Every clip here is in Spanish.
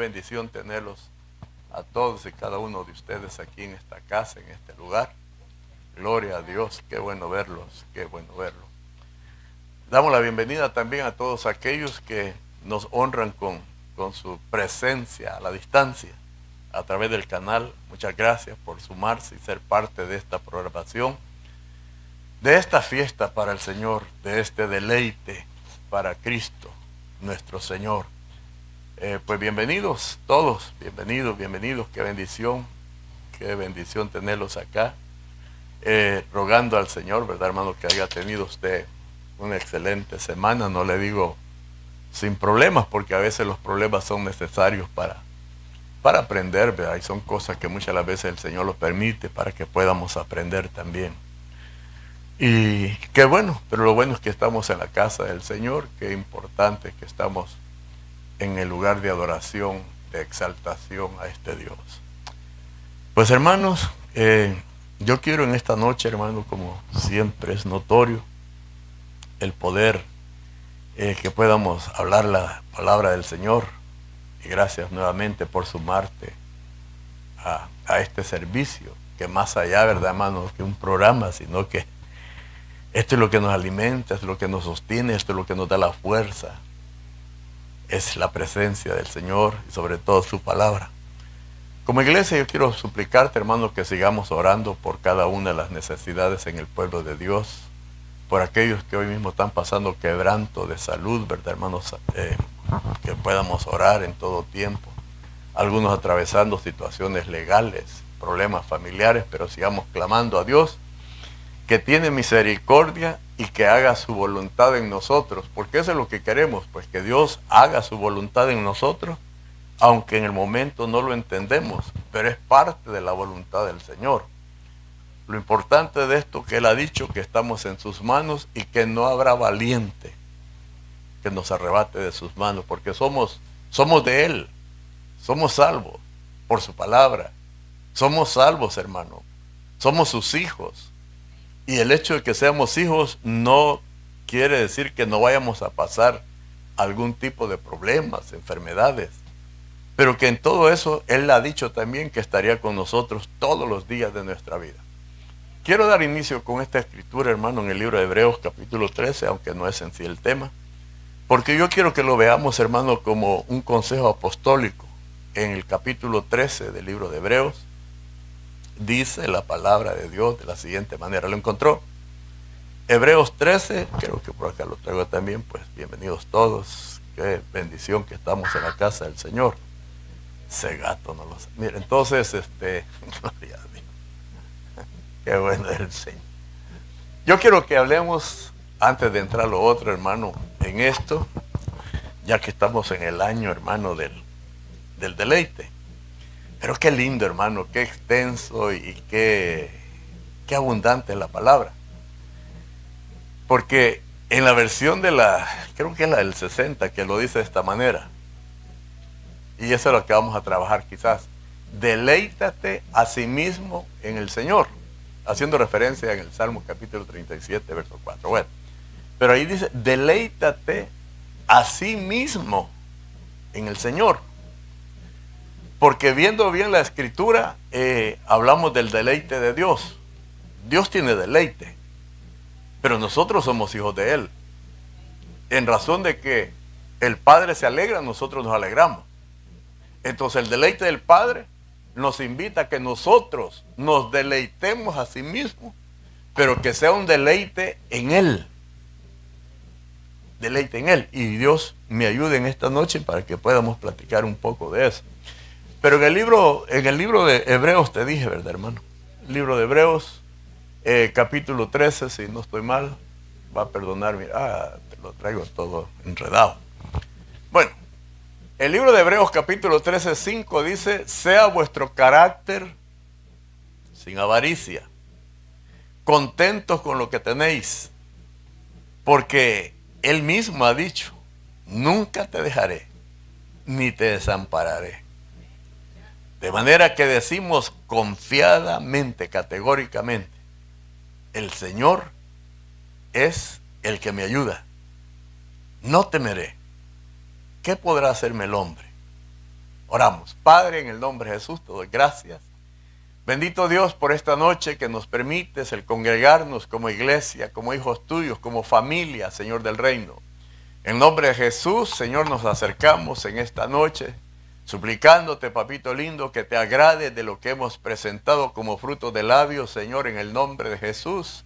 bendición tenerlos a todos y cada uno de ustedes aquí en esta casa, en este lugar. Gloria a Dios, qué bueno verlos, qué bueno verlos. Damos la bienvenida también a todos aquellos que nos honran con su presencia a la distancia a través del canal. Muchas gracias por sumarse y ser parte de esta programación, de esta fiesta para el Señor, de este deleite para Cristo, nuestro Señor. Pues bienvenidos todos, bienvenidos, qué bendición tenerlos acá. Rogando al Señor, ¿verdad, hermano? Que haya tenido usted una excelente semana, no le digo sin problemas, porque a veces los problemas son necesarios para aprender, ¿verdad? Y son cosas que muchas veces el Señor los permite para que podamos aprender también. Y qué bueno, pero lo bueno es que estamos en la casa del Señor, qué importante que estamos en el lugar de adoración, de exaltación a este Dios. Pues hermanos, yo quiero en esta noche, hermano, como siempre es notorio, el poder que podamos hablar la palabra del Señor. Y gracias nuevamente por sumarte a este servicio, que más allá, ¿verdad, hermano?, que un programa, sino que esto es lo que nos alimenta, esto es lo que nos sostiene, esto es lo que nos da la fuerza. Es la presencia del Señor y sobre todo su palabra. Como iglesia yo quiero suplicarte, hermano, que sigamos orando por cada una de las necesidades en el pueblo de Dios, por aquellos que hoy mismo están pasando quebranto de salud, ¿verdad, hermanos? Que podamos orar en todo tiempo. Algunos atravesando situaciones legales, problemas familiares, pero sigamos clamando a Dios, que tiene misericordia y que haga su voluntad en nosotros, porque eso es lo que queremos, pues que Dios haga su voluntad en nosotros, aunque en el momento no lo entendemos, pero es parte de la voluntad del Señor. Lo importante de esto que Él ha dicho, que estamos en sus manos y que no habrá valiente que nos arrebate de sus manos, porque somos de Él, somos salvos por su palabra, somos salvos, hermano, somos sus hijos. Y el hecho de que seamos hijos no quiere decir que no vayamos a pasar algún tipo de problemas, enfermedades, pero que en todo eso Él ha dicho también que estaría con nosotros todos los días de nuestra vida. Quiero dar inicio con esta escritura, hermano, en el libro de Hebreos capítulo 13, aunque no es en sí el tema, porque yo quiero que lo veamos, hermano, como un consejo apostólico. En el capítulo 13 del libro de Hebreos, dice la palabra de Dios de la siguiente manera. ¿Lo encontró? Hebreos 13, creo que por acá lo traigo también, pues bienvenidos todos. Qué bendición que estamos en la casa del Señor. Ese gato no lo sé. Mire, entonces, gloria a Dios. Qué bueno es el Señor. Yo quiero que hablemos, antes de entrar a lo otro, hermano, en esto, ya que estamos en el año, hermano, del deleite. Pero qué lindo, hermano, qué extenso y qué abundante es la palabra. Porque en la versión creo que es la del 60, que lo dice de esta manera. Y eso es lo que vamos a trabajar quizás. Deleítate a sí mismo en el Señor. Haciendo referencia en el Salmo capítulo 37, verso 4. Bueno, pero ahí dice, deleítate a sí mismo en el Señor. Porque viendo bien la escritura, hablamos del deleite de Dios. Dios tiene deleite, pero nosotros somos hijos de Él. En razón de que el Padre se alegra, nosotros nos alegramos. Entonces el deleite del Padre nos invita a que nosotros nos deleitemos a sí mismos, pero que sea un deleite en Él. Deleite en Él. Y Dios me ayude en esta noche para que podamos platicar un poco de eso. Pero en el libro de Hebreos te dije, ¿verdad, hermano? El libro de Hebreos, capítulo 13, si no estoy mal, va a perdonarme. Te lo traigo todo enredado. Bueno, el libro de Hebreos, capítulo 13, 5 dice, sea vuestro carácter sin avaricia, contentos con lo que tenéis, porque Él mismo ha dicho, nunca te dejaré, ni te desampararé. De manera que decimos confiadamente, categóricamente, el Señor es el que me ayuda. No temeré. ¿Qué podrá hacerme el hombre? Oramos. Padre, en el nombre de Jesús, te doy gracias. Bendito Dios por esta noche que nos permites el congregarnos como iglesia, como hijos tuyos, como familia, Señor del reino. En nombre de Jesús, Señor, nos acercamos en esta noche, suplicándote, papito lindo, que te agrade de lo que hemos presentado como fruto de labios, Señor, en el nombre de Jesús.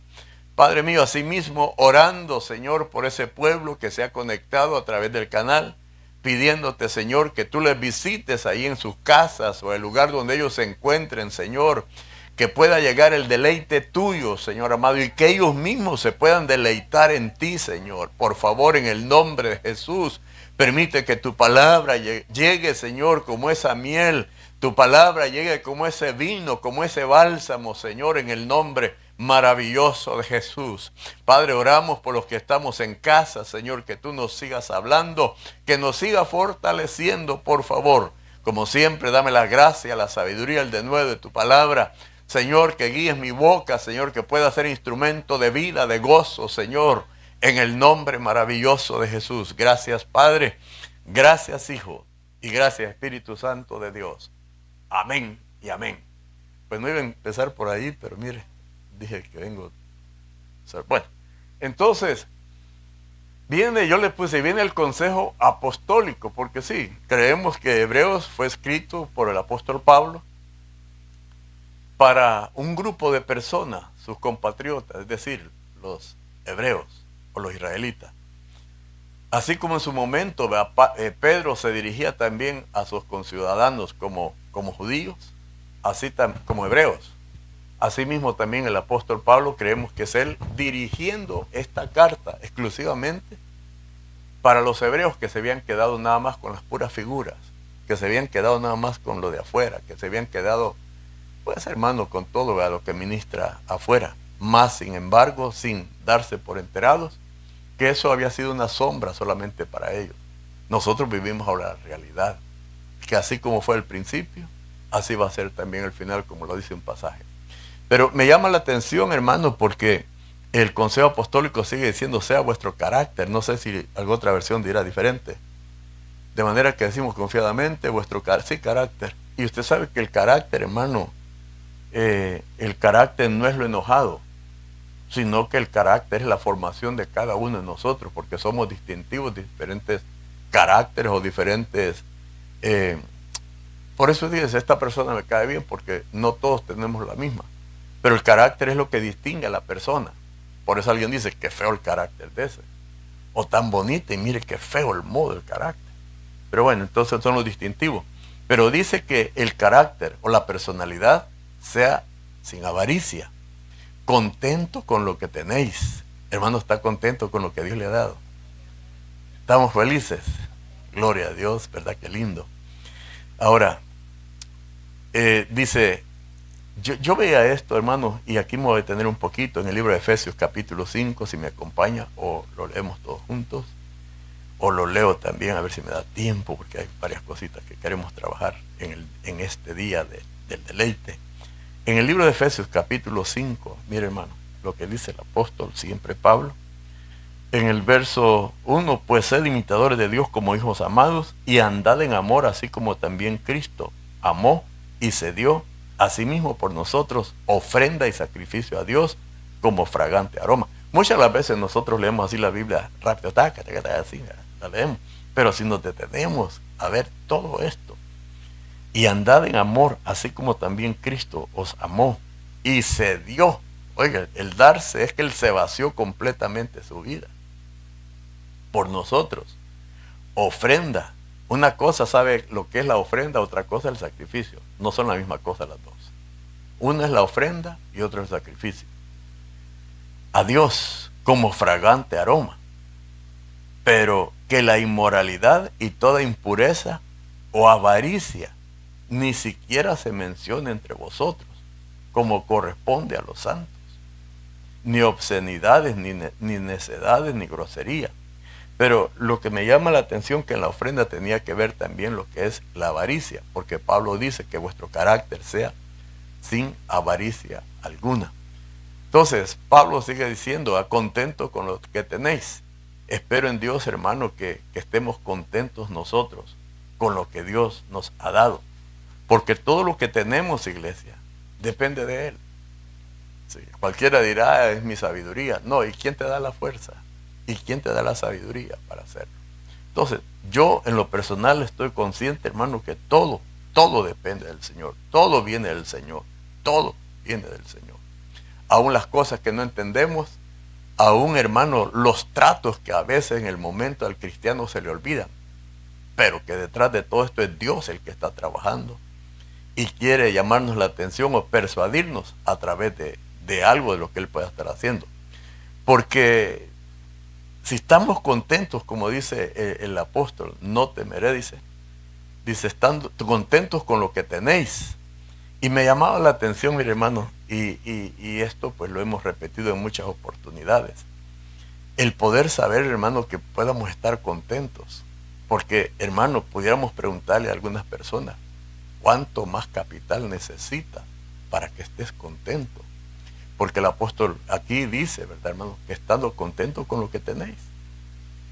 Padre mío, asimismo, orando, Señor, por ese pueblo que se ha conectado a través del canal, pidiéndote, Señor, que tú les visites ahí en sus casas o el lugar donde ellos se encuentren, Señor, que pueda llegar el deleite tuyo, Señor amado, y que ellos mismos se puedan deleitar en ti, Señor. Por favor, en el nombre de Jesús, permite que tu palabra llegue, Señor, como esa miel, tu palabra llegue como ese vino, como ese bálsamo, Señor, en el nombre maravilloso de Jesús. Padre, oramos por los que estamos en casa, Señor, que tú nos sigas hablando, que nos sigas fortaleciendo, por favor. Como siempre, dame la gracia, la sabiduría, el denuedo de tu palabra. Señor, que guíes mi boca, Señor, que pueda ser instrumento de vida, de gozo, Señor, en el nombre maravilloso de Jesús. Gracias, Padre. Gracias, Hijo. Y gracias, Espíritu Santo de Dios. Amén y amén. Pues no iba a empezar por ahí, pero mire, dije que vengo. Bueno, entonces, yo le puse, viene el consejo apostólico, porque sí, creemos que Hebreos fue escrito por el apóstol Pablo para un grupo de personas, sus compatriotas, es decir, los hebreos o los israelitas. Así como en su momento Pedro se dirigía también a sus conciudadanos como judíos, así como hebreos. Asimismo también el apóstol Pablo creemos que es él dirigiendo esta carta exclusivamente para los hebreos que se habían quedado nada más con las puras figuras, que se habían quedado nada más con lo de afuera, que se habían quedado, pues hermano, con todo lo que ministra afuera, más sin embargo, sin darse por enterados, que eso había sido una sombra solamente para ellos. Nosotros vivimos ahora la realidad, que así como fue el principio, así va a ser también el final, como lo dice un pasaje. Pero me llama la atención, hermano, porque el consejo apostólico sigue diciendo, sea vuestro carácter. No sé si alguna otra versión dirá diferente. De manera que decimos confiadamente, vuestro carácter. Y usted sabe que el carácter, hermano, el carácter no es lo enojado, sino que el carácter es la formación de cada uno de nosotros, porque somos distintivos de diferentes caracteres o diferentes... por eso dices, esta persona me cae bien, porque no todos tenemos la misma. Pero el carácter es lo que distingue a la persona. Por eso alguien dice, qué feo el carácter de ese. O tan bonito, y mire qué feo el modo del carácter. Pero bueno, entonces son los distintivos. Pero dice que el carácter o la personalidad sea sin avaricia, contento con lo que tenéis. Hermano, ¿está contento con lo que Dios le ha dado? ¿Estamos felices? Gloria a Dios, ¿verdad? Qué lindo. Ahora, dice... Yo veía esto, hermano, y aquí me voy a detener un poquito en el libro de Efesios capítulo 5, si me acompaña, o lo leemos todos juntos, o lo leo también, a ver si me da tiempo, porque hay varias cositas que queremos trabajar en este día del deleite. En el libro de Efesios capítulo 5, mire hermano, lo que dice el apóstol, siempre Pablo, en el verso 1, pues sed imitadores de Dios como hijos amados, y andad en amor, así como también Cristo amó y se dio asimismo por nosotros, ofrenda y sacrificio a Dios como fragante aroma. Muchas de las veces nosotros leemos así la Biblia rápido, así la leemos. Pero si nos detenemos a ver todo esto, y andad en amor, así como también Cristo os amó y se dio. Oiga, el darse es que Él se vació completamente su vida por nosotros. Ofrenda. Una cosa sabe lo que es la ofrenda, otra cosa el sacrificio. No son la misma cosa las dos. Una es la ofrenda y otra es el sacrificio. A Dios como fragante aroma. Pero que la inmoralidad y toda impureza o avaricia ni siquiera se mencione entre vosotros, como corresponde a los santos. Ni obscenidades, ni necedades, ni grosería. Pero lo que me llama la atención que en la ofrenda tenía que ver también lo que es la avaricia, porque Pablo dice que vuestro carácter sea sin avaricia alguna. Entonces, Pablo sigue diciendo, contento con lo que tenéis. Espero en Dios, hermano, que estemos contentos nosotros con lo que Dios nos ha dado. Porque todo lo que tenemos, iglesia, depende de Él. Sí, cualquiera dirá, es mi sabiduría. No, ¿y quién te da la fuerza? ¿Y quién te da la sabiduría para hacerlo? Entonces, yo en lo personal estoy consciente, hermano, que todo depende del Señor. Todo viene del Señor. Todo viene del Señor. Aún las cosas que no entendemos, aún, hermano, los tratos que a veces en el momento al cristiano se le olvidan, pero que detrás de todo esto es Dios el que está trabajando y quiere llamarnos la atención o persuadirnos a través de algo de lo que Él pueda estar haciendo. Porque si estamos contentos, como dice el apóstol, no temeré, dice, estando contentos con lo que tenéis. Y me llamaba la atención, mi hermano, y esto pues lo hemos repetido en muchas oportunidades, el poder saber, hermano, que podamos estar contentos. Porque, hermano, pudiéramos preguntarle a algunas personas, ¿cuánto más capital necesitas para que estés contento? Porque el apóstol aquí dice, ¿verdad, hermano? Que estando contento con lo que tenéis.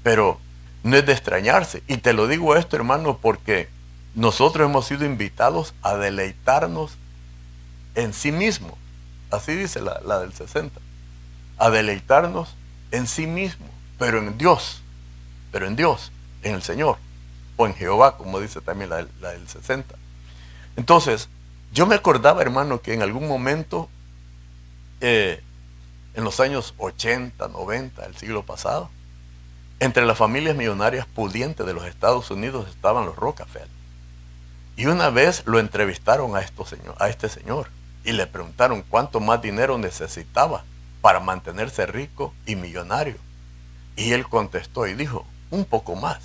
Pero no es de extrañarse. Y te lo digo esto, hermano, porque nosotros hemos sido invitados a deleitarnos en sí mismo. Así dice la del 60. A deleitarnos en sí mismo, pero en Dios. Pero en Dios, en el Señor. O en Jehová, como dice también la del 60. Entonces, yo me acordaba, hermano, que en algún momento, en los años 80, 90, del siglo pasado, entre las familias millonarias pudientes de los Estados Unidos estaban los Rockefeller. Y una vez lo entrevistaron a este señor y le preguntaron cuánto más dinero necesitaba para mantenerse rico y millonario. Y él contestó y dijo, un poco más.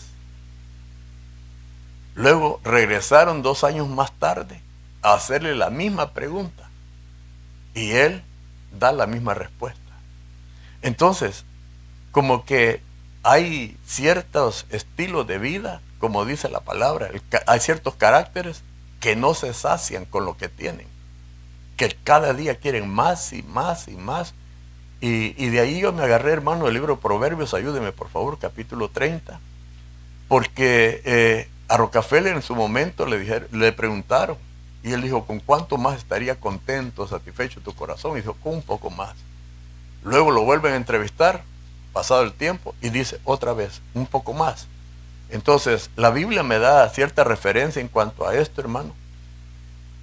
Luego regresaron 2 años más tarde a hacerle la misma pregunta. Y él da la misma respuesta. Entonces, como que hay ciertos estilos de vida, como dice la palabra, hay ciertos caracteres que no se sacian con lo que tienen, que cada día quieren más y más y más. Y de ahí yo me agarré, hermano, el libro de Proverbios, ayúdeme por favor, capítulo 30, porque a Rockefeller en su momento le preguntaron, y él dijo, ¿con cuánto más estaría contento, satisfecho tu corazón? Y dijo, con un poco más. Luego lo vuelven a entrevistar, pasado el tiempo, y dice otra vez, un poco más. Entonces, la Biblia me da cierta referencia en cuanto a esto, hermano.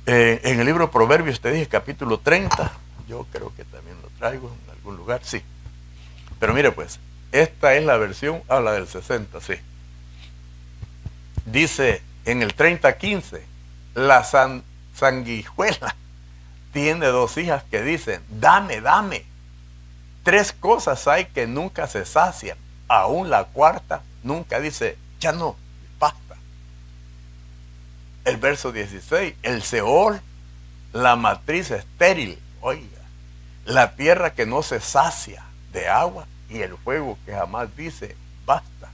En el libro de Proverbios, te dije, capítulo 30, yo creo que también lo traigo en algún lugar, sí. Pero mire pues, esta es la versión, habla del 60, sí. Dice en el 30:15, la sanguijuela tiene 2 hijas que dicen, dame, dame. 3 cosas hay que nunca se sacian. Aún la cuarta nunca dice, ya no, basta. El verso 16, el Seol, la matriz estéril, oiga, la tierra que no se sacia de agua y el fuego que jamás dice, basta.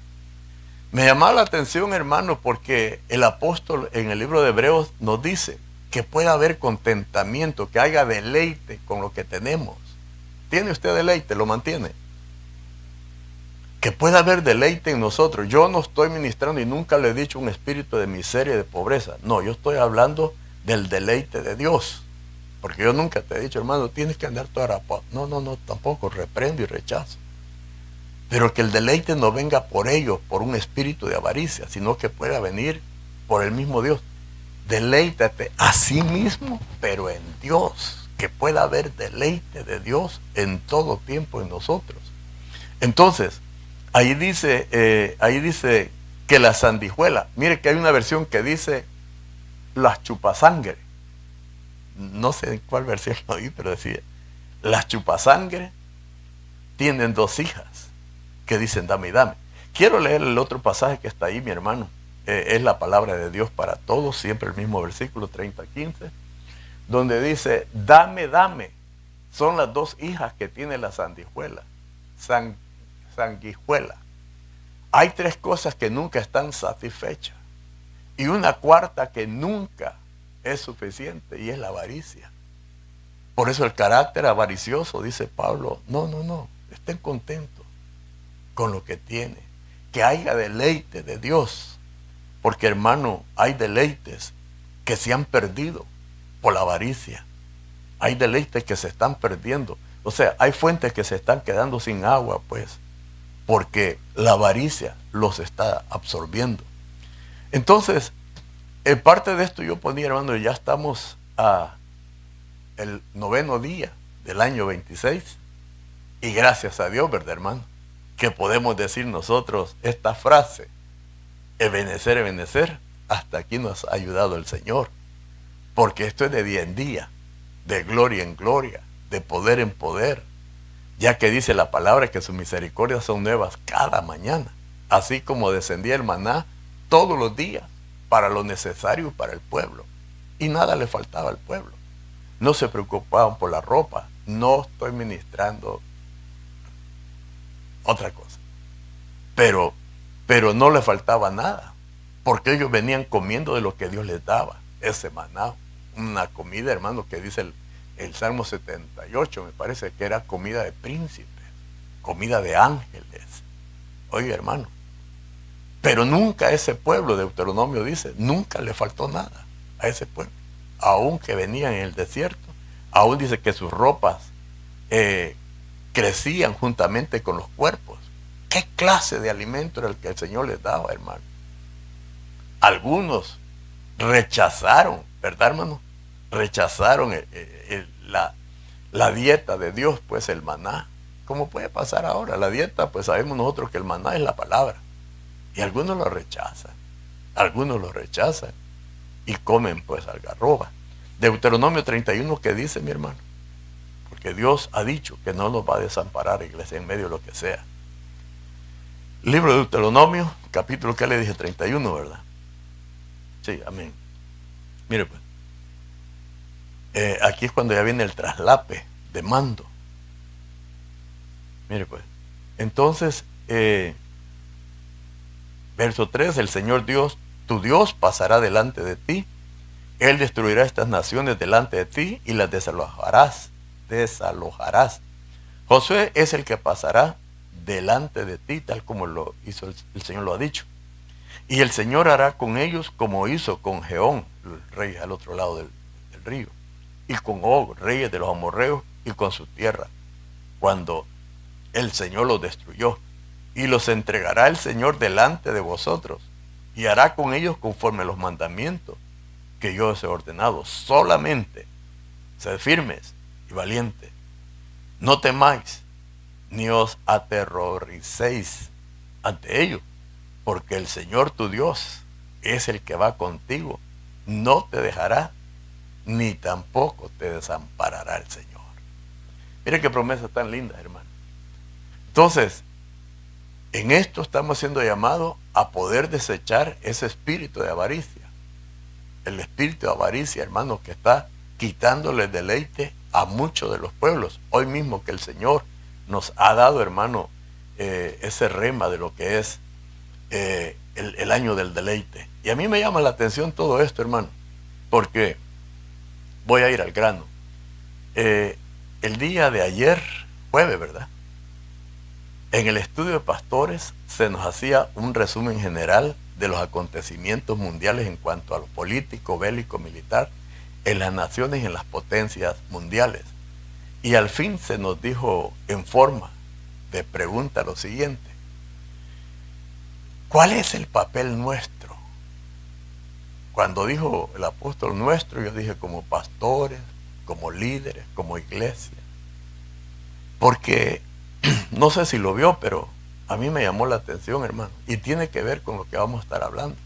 Me llamaba la atención, hermano, porque el apóstol en el libro de Hebreos nos dice que pueda haber contentamiento, que haya deleite con lo que tenemos. ¿Tiene usted deleite? ¿Lo mantiene? Que pueda haber deleite en nosotros. Yo no estoy ministrando y nunca le he dicho un espíritu de miseria y de pobreza. No, yo estoy hablando del deleite de Dios. Porque yo nunca te he dicho, hermano, tienes que andar toda rapado. No, tampoco, reprendo y rechazo. Pero que el deleite no venga por ello, por un espíritu de avaricia, sino que pueda venir por el mismo Dios. Deleítate a sí mismo, pero en Dios. Que pueda haber deleite de Dios en todo tiempo en nosotros. Entonces, ahí dice que la sanguijuela, mire que hay una versión que dice las chupasangre. No sé en cuál versión lo oí, pero decía, las chupasangre tienen 2 hijas que dicen dame y dame. Quiero leer el otro pasaje que está ahí, mi hermano. Es la palabra de Dios para todos, siempre el mismo versículo 30:15. Donde dice, dame, dame, son las 2 hijas que tiene la sanguijuela. Sanguijuela. Hay 3 cosas que nunca están satisfechas. Y una cuarta que nunca es suficiente, y es la avaricia. Por eso el carácter avaricioso, dice Pablo, no, estén contentos con lo que tienen. Que haya deleite de Dios. Porque, hermano, hay deleites que se han perdido por la avaricia. Hay deleites que se están perdiendo. O sea, hay fuentes que se están quedando sin agua, pues, porque la avaricia los está absorbiendo. Entonces, en parte de esto yo ponía, hermano, ya estamos a el 9º día del año 26, y gracias a Dios, ¿verdad, hermano? Que podemos decir nosotros esta frase: ebenecer, ebenecer, hasta aquí nos ha ayudado el Señor. Porque esto es de día en día, de gloria en gloria, de poder en poder, ya que dice la palabra que sus misericordias son nuevas cada mañana, así como descendía el maná todos los días para lo necesario para el pueblo, y nada le faltaba al pueblo. No se preocupaban por la ropa. No estoy ministrando otra cosa, pero no le faltaba nada, porque ellos venían comiendo de lo que Dios les daba, ese maná, una comida, hermano, que dice el Salmo 78, me parece que era comida de príncipes, comida de ángeles. Oye, hermano, pero nunca a ese pueblo, Deuteronomio dice, nunca le faltó nada a ese pueblo, aun que venían en el desierto. Aún dice que sus ropas crecían juntamente con los cuerpos. ¿Qué clase de alimento era el que el Señor les daba, hermano? Algunos rechazaron, ¿verdad, hermano? Rechazaron la dieta de Dios, pues el maná. ¿Cómo puede pasar ahora? La dieta, pues sabemos nosotros que el maná es la palabra. Y algunos lo rechazan. Algunos lo rechazan y comen pues algarroba. Deuteronomio 31, ¿qué dice, mi hermano? Porque Dios ha dicho que no nos va a desamparar, iglesia, en medio de lo que sea. Libro de Deuteronomio, capítulo, ¿qué le dije? 31, ¿verdad? Sí, amén. Mire pues, aquí es cuando ya viene el traslape de mando. Mire pues, entonces, verso 3, el Señor Dios, tu Dios, pasará delante de ti. Él destruirá estas naciones delante de ti y las desalojarás. Josué es el que pasará delante de ti, tal como lo hizo el Señor lo ha dicho. Y el Señor hará con ellos como hizo con Gehón, el rey al otro lado del río, y con Og, reyes de los amorreos, y con su tierra, cuando el Señor los destruyó. Y los entregará el Señor delante de vosotros, y hará con ellos conforme a los mandamientos que yo os he ordenado. Solamente sed firmes y valientes. No temáis, ni os aterroricéis ante ellos, porque el Señor tu Dios es el que va contigo. No te dejará, ni tampoco te desamparará el Señor. Mire qué promesa tan linda, hermano. Entonces, en esto estamos siendo llamados a poder desechar ese espíritu de avaricia. El espíritu de avaricia, hermano, que está quitándole el deleite a muchos de los pueblos. Hoy mismo que el Señor nos ha dado, hermano, ese rema de lo que es el año del deleite. Y a mí me llama la atención todo esto, hermano, porque voy a ir al grano. El día de ayer, jueves, ¿verdad? En el estudio de pastores se nos hacía un resumen general de los acontecimientos mundiales en cuanto a lo político, bélico, militar, en las naciones y en las potencias mundiales. Y al fin se nos dijo en forma de pregunta lo siguiente: ¿cuál es el papel nuestro? Cuando dijo el apóstol nuestro, yo dije como pastores, como líderes, como iglesia. Porque no sé si lo vio, pero a mí me llamó la atención, hermano, y tiene que ver con lo que vamos a estar hablando.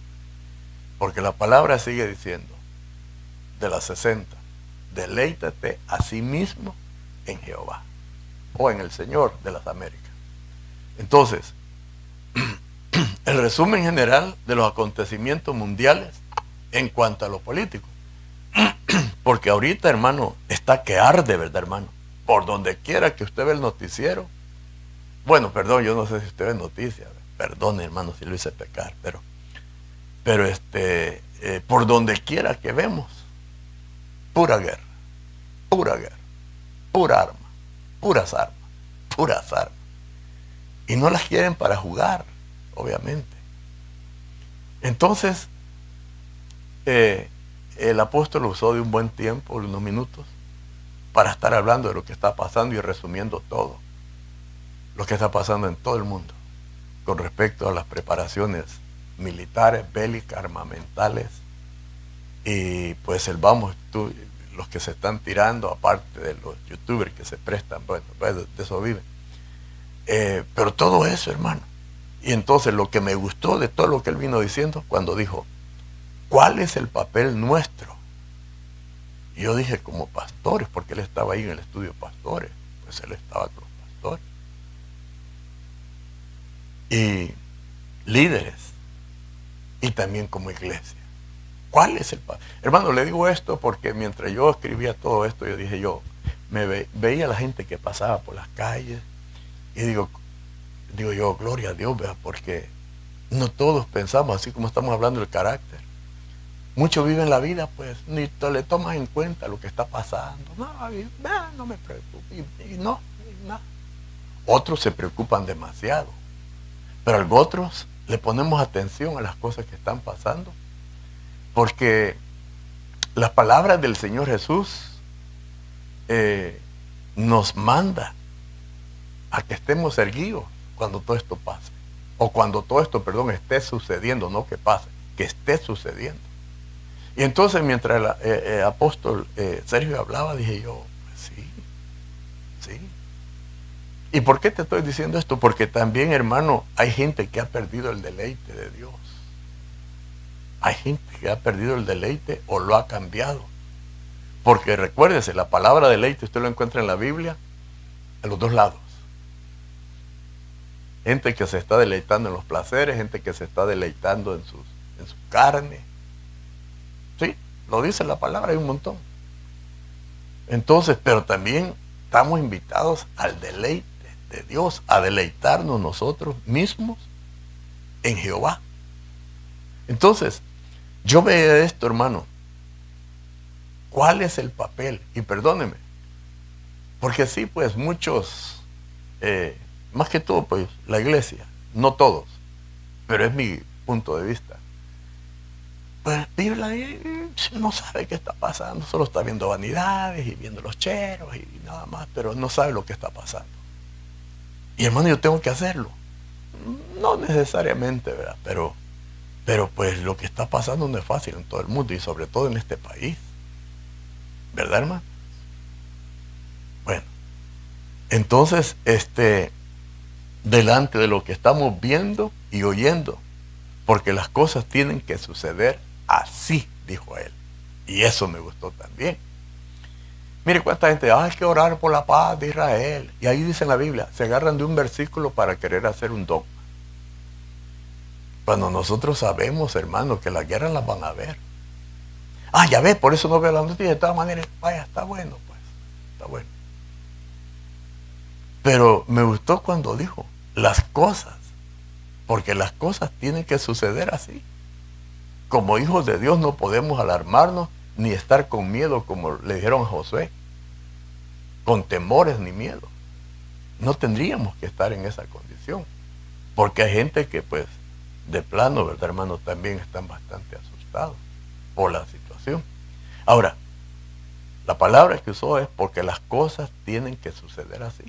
Porque la palabra sigue diciendo, de las 60, deleítate a sí mismo en Jehová, o en el Señor de las Américas. Entonces, el resumen general de los acontecimientos mundiales en cuanto a lo político. Porque ahorita, hermano, está que arde, ¿verdad, hermano? Por donde quiera que usted ve el noticiero. Bueno, perdón, yo no sé si usted ve noticias. Perdone, hermano, si lo hice pecar. Pero por donde quiera que vemos, pura guerra, pura arma, puras armas. Y no las quieren para jugar, obviamente. Entonces, el apóstol usó de un buen tiempo, unos minutos, para estar hablando de lo que está pasando y resumiendo todo lo que está pasando en todo el mundo con respecto a las preparaciones militares, bélicas, armamentales, y pues los que se están tirando, aparte de los youtubers que se prestan, bueno, pues de eso viven. Pero todo eso, hermano. Y entonces lo que me gustó de todo lo que él vino diciendo, cuando dijo, ¿cuál es el papel nuestro? Y yo dije, como pastores, porque él estaba ahí en el estudio pastores, pues él estaba con los pastores. Y líderes, y también como iglesia. ¿Cuál es el papel? Hermano, le digo esto porque mientras yo escribía todo esto, yo dije, veía a la gente que pasaba por las calles, y digo yo, gloria a Dios, ¿verdad? Porque no todos pensamos así como estamos hablando del carácter. Muchos viven la vida, pues, ni le toman en cuenta lo que está pasando. No me preocupo. Y no. Otros se preocupan demasiado. Pero a otros le ponemos atención a las cosas que están pasando. Porque las palabras del Señor Jesús nos manda a que estemos erguidos cuando todo esto pase. O cuando todo esto, esté sucediendo, no que pase, que esté sucediendo. Y entonces mientras el apóstol Sergio hablaba, dije yo, pues sí. ¿Y por qué te estoy diciendo esto? Porque también, hermano, hay gente que ha perdido el deleite de Dios. Hay gente que ha perdido el deleite o lo ha cambiado. Porque recuérdese, la palabra deleite usted lo encuentra en la Biblia a los dos lados. Gente que se está deleitando en los placeres, gente que se está deleitando en su carne. Sí, lo dice la palabra, hay un montón. Entonces, pero también estamos invitados al deleite de Dios, a deleitarnos nosotros mismos en Jehová. Entonces, yo veo esto, hermano. ¿Cuál es el papel? Y perdóneme, porque sí, pues muchos, más que todo, pues la iglesia, no todos, pero es mi punto de vista, pues Biblia no sabe qué está pasando, solo está viendo vanidades y viendo los cheros y nada más, pero no sabe lo que está pasando. Y hermano, yo tengo que hacerlo. No necesariamente, ¿verdad? Pero pues lo que está pasando no es fácil en todo el mundo y sobre todo en este país. ¿Verdad, hermano? Bueno, entonces, delante de lo que estamos viendo y oyendo, porque las cosas tienen que suceder así, dijo él. Y eso me gustó también. Mire cuánta gente, hay que orar por la paz de Israel. Y ahí dice en la Biblia, se agarran de un versículo para querer hacer un dogma. Cuando nosotros sabemos, hermano, que las guerras las van a ver. Ya ves, por eso no veo la noticia. De todas maneras, vaya, está bueno, pues, está bueno. Pero me gustó cuando dijo, las cosas, porque las cosas tienen que suceder así. Como hijos de Dios no podemos alarmarnos ni estar con miedo, como le dijeron a Josué, con temores ni miedo. No tendríamos que estar en esa condición, porque hay gente que pues de plano, ¿verdad, hermano? También están bastante asustados por la situación. Ahora, la palabra que usó es porque las cosas tienen que suceder así.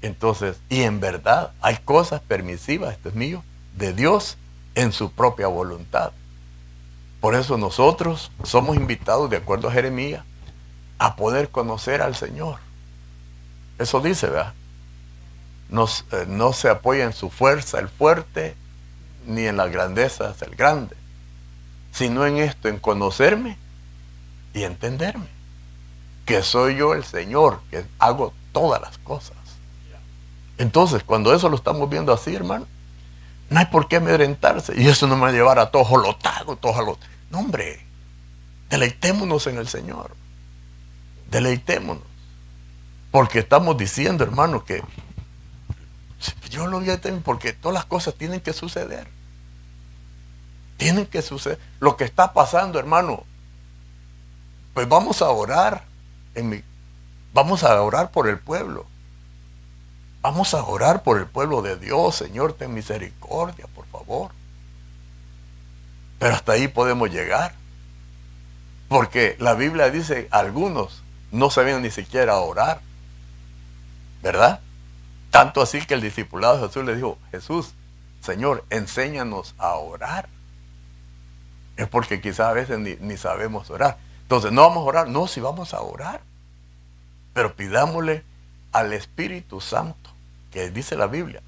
Entonces, y en verdad hay cosas permisivas, esto es mío, de Dios en su propia voluntad. Por eso nosotros somos invitados, de acuerdo a Jeremías, a poder conocer al Señor. Eso dice, ¿verdad? No se apoya en su fuerza el fuerte, ni en las grandezas el grande, sino en esto, en conocerme y entenderme. Que soy yo el Señor, que hago todas las cosas. Entonces, cuando eso lo estamos viendo así, hermano, no hay por qué amedrentarse. Y eso no me va a llevar a todo jolotado, todo jolotado. No, hombre, deleitémonos en el Señor. Deleitémonos. Porque estamos diciendo, hermano, que yo lo vi también, porque todas las cosas tienen que suceder. Tienen que suceder. Lo que está pasando, hermano, pues vamos a orar. Vamos a orar por el pueblo. Vamos a orar por el pueblo de Dios. Señor, ten misericordia, por favor. Pero hasta ahí podemos llegar. Porque la Biblia dice, algunos no sabían ni siquiera orar. ¿Verdad? Tanto así que el discipulado de Jesús le dijo, Jesús, Señor, enséñanos a orar. Es porque quizás a veces ni sabemos orar. Entonces, ¿no vamos a orar? No, sí vamos a orar. Pero pidámosle al Espíritu Santo, que dice la Biblia,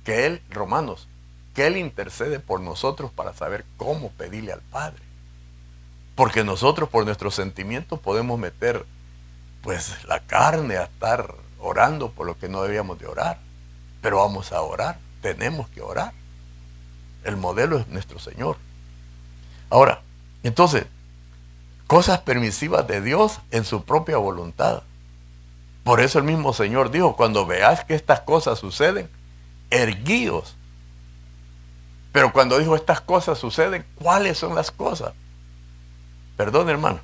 que Él, Romanos, que Él intercede por nosotros para saber cómo pedirle al Padre. Porque nosotros por nuestros sentimientos podemos meter pues la carne a estar orando por lo que no debíamos de orar. Pero vamos a orar, tenemos que orar. El modelo es nuestro Señor. Ahora, entonces, cosas permisivas de Dios en su propia voluntad. Por eso el mismo Señor dijo, cuando veáis que estas cosas suceden, erguíos. Pero cuando dijo estas cosas suceden, ¿cuáles son las cosas? Perdón, hermano.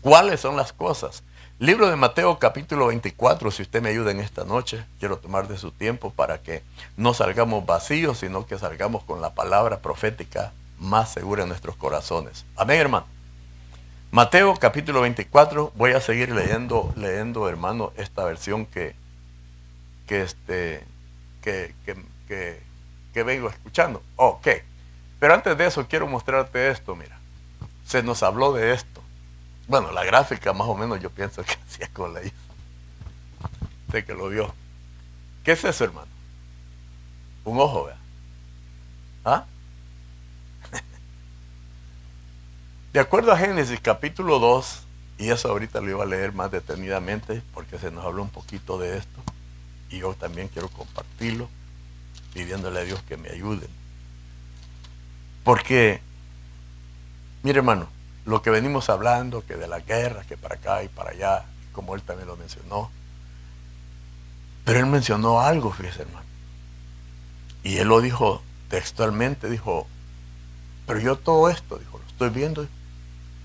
¿Cuáles son las cosas? Libro de Mateo capítulo 24, si usted me ayuda en esta noche, quiero tomar de su tiempo para que no salgamos vacíos, sino que salgamos con la palabra profética más segura en nuestros corazones. Amén, hermano. Mateo capítulo 24, voy a seguir leyendo, hermano, esta versión que vengo escuchando. Ok, pero antes de eso quiero mostrarte esto, mira. Se nos habló de esto. Bueno, la gráfica más o menos yo pienso que hacía con la hizo. Sé que lo vio. ¿Qué es eso, hermano? Un ojo, ¿verdad? ¿Ah? De acuerdo a Génesis capítulo 2, y eso ahorita lo iba a leer más detenidamente porque se nos habló un poquito de esto, y yo también quiero compartirlo, pidiéndole a Dios que me ayude. Porque, mire, hermano, lo que venimos hablando, que de la guerra, que para acá y para allá, como él también lo mencionó. Pero él mencionó algo, fíjese, hermano. Y él lo dijo textualmente, dijo, pero yo todo esto, dijo, lo estoy viendo,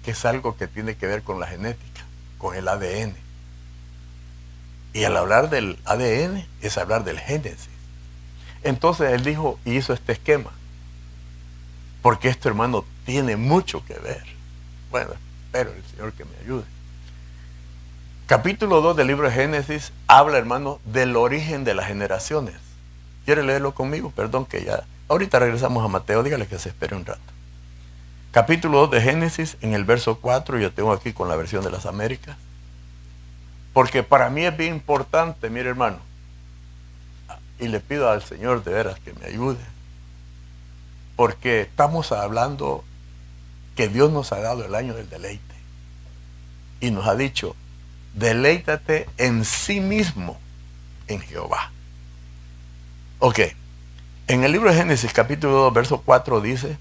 que es algo que tiene que ver con la genética, con el ADN. Y al hablar del ADN es hablar del Génesis. Entonces él dijo y hizo este esquema. Porque esto, hermano, tiene mucho que ver. Bueno, espero el Señor que me ayude. Capítulo 2 del libro de Génesis habla, hermano, del origen de las generaciones. ¿Quiere leerlo conmigo? Perdón que ya... Ahorita regresamos a Mateo, dígale que se espere un rato. Capítulo 2 de Génesis, en el verso 4, yo tengo aquí con la versión de las Américas. Porque para mí es bien importante, mire, hermano, y le pido al Señor de veras que me ayude. Porque estamos hablando que Dios nos ha dado el año del deleite. Y nos ha dicho, deleítate en sí mismo, en Jehová. Ok, en el libro de Génesis capítulo 2, verso 4 dice,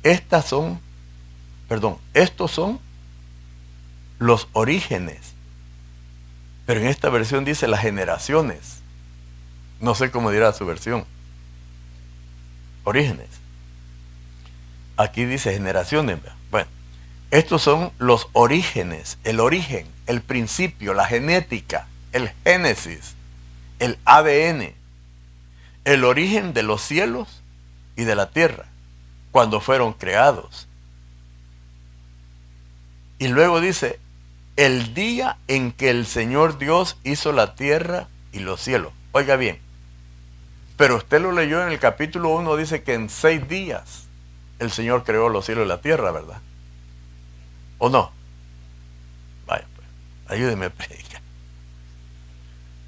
estos son los orígenes. Pero en esta versión dice las generaciones. No sé cómo dirá su versión. Orígenes. Aquí dice generaciones. Bueno, estos son los orígenes, el origen, el principio, la genética, el génesis, el ADN, el origen de los cielos y de la tierra, cuando fueron creados. Y luego dice, el día en que el Señor Dios hizo la tierra y los cielos. Oiga bien, pero usted lo leyó en el capítulo 1, dice que en 6 días el Señor creó los cielos y la tierra, ¿verdad? ¿O no? Vaya, pues, ayúdeme a predicar.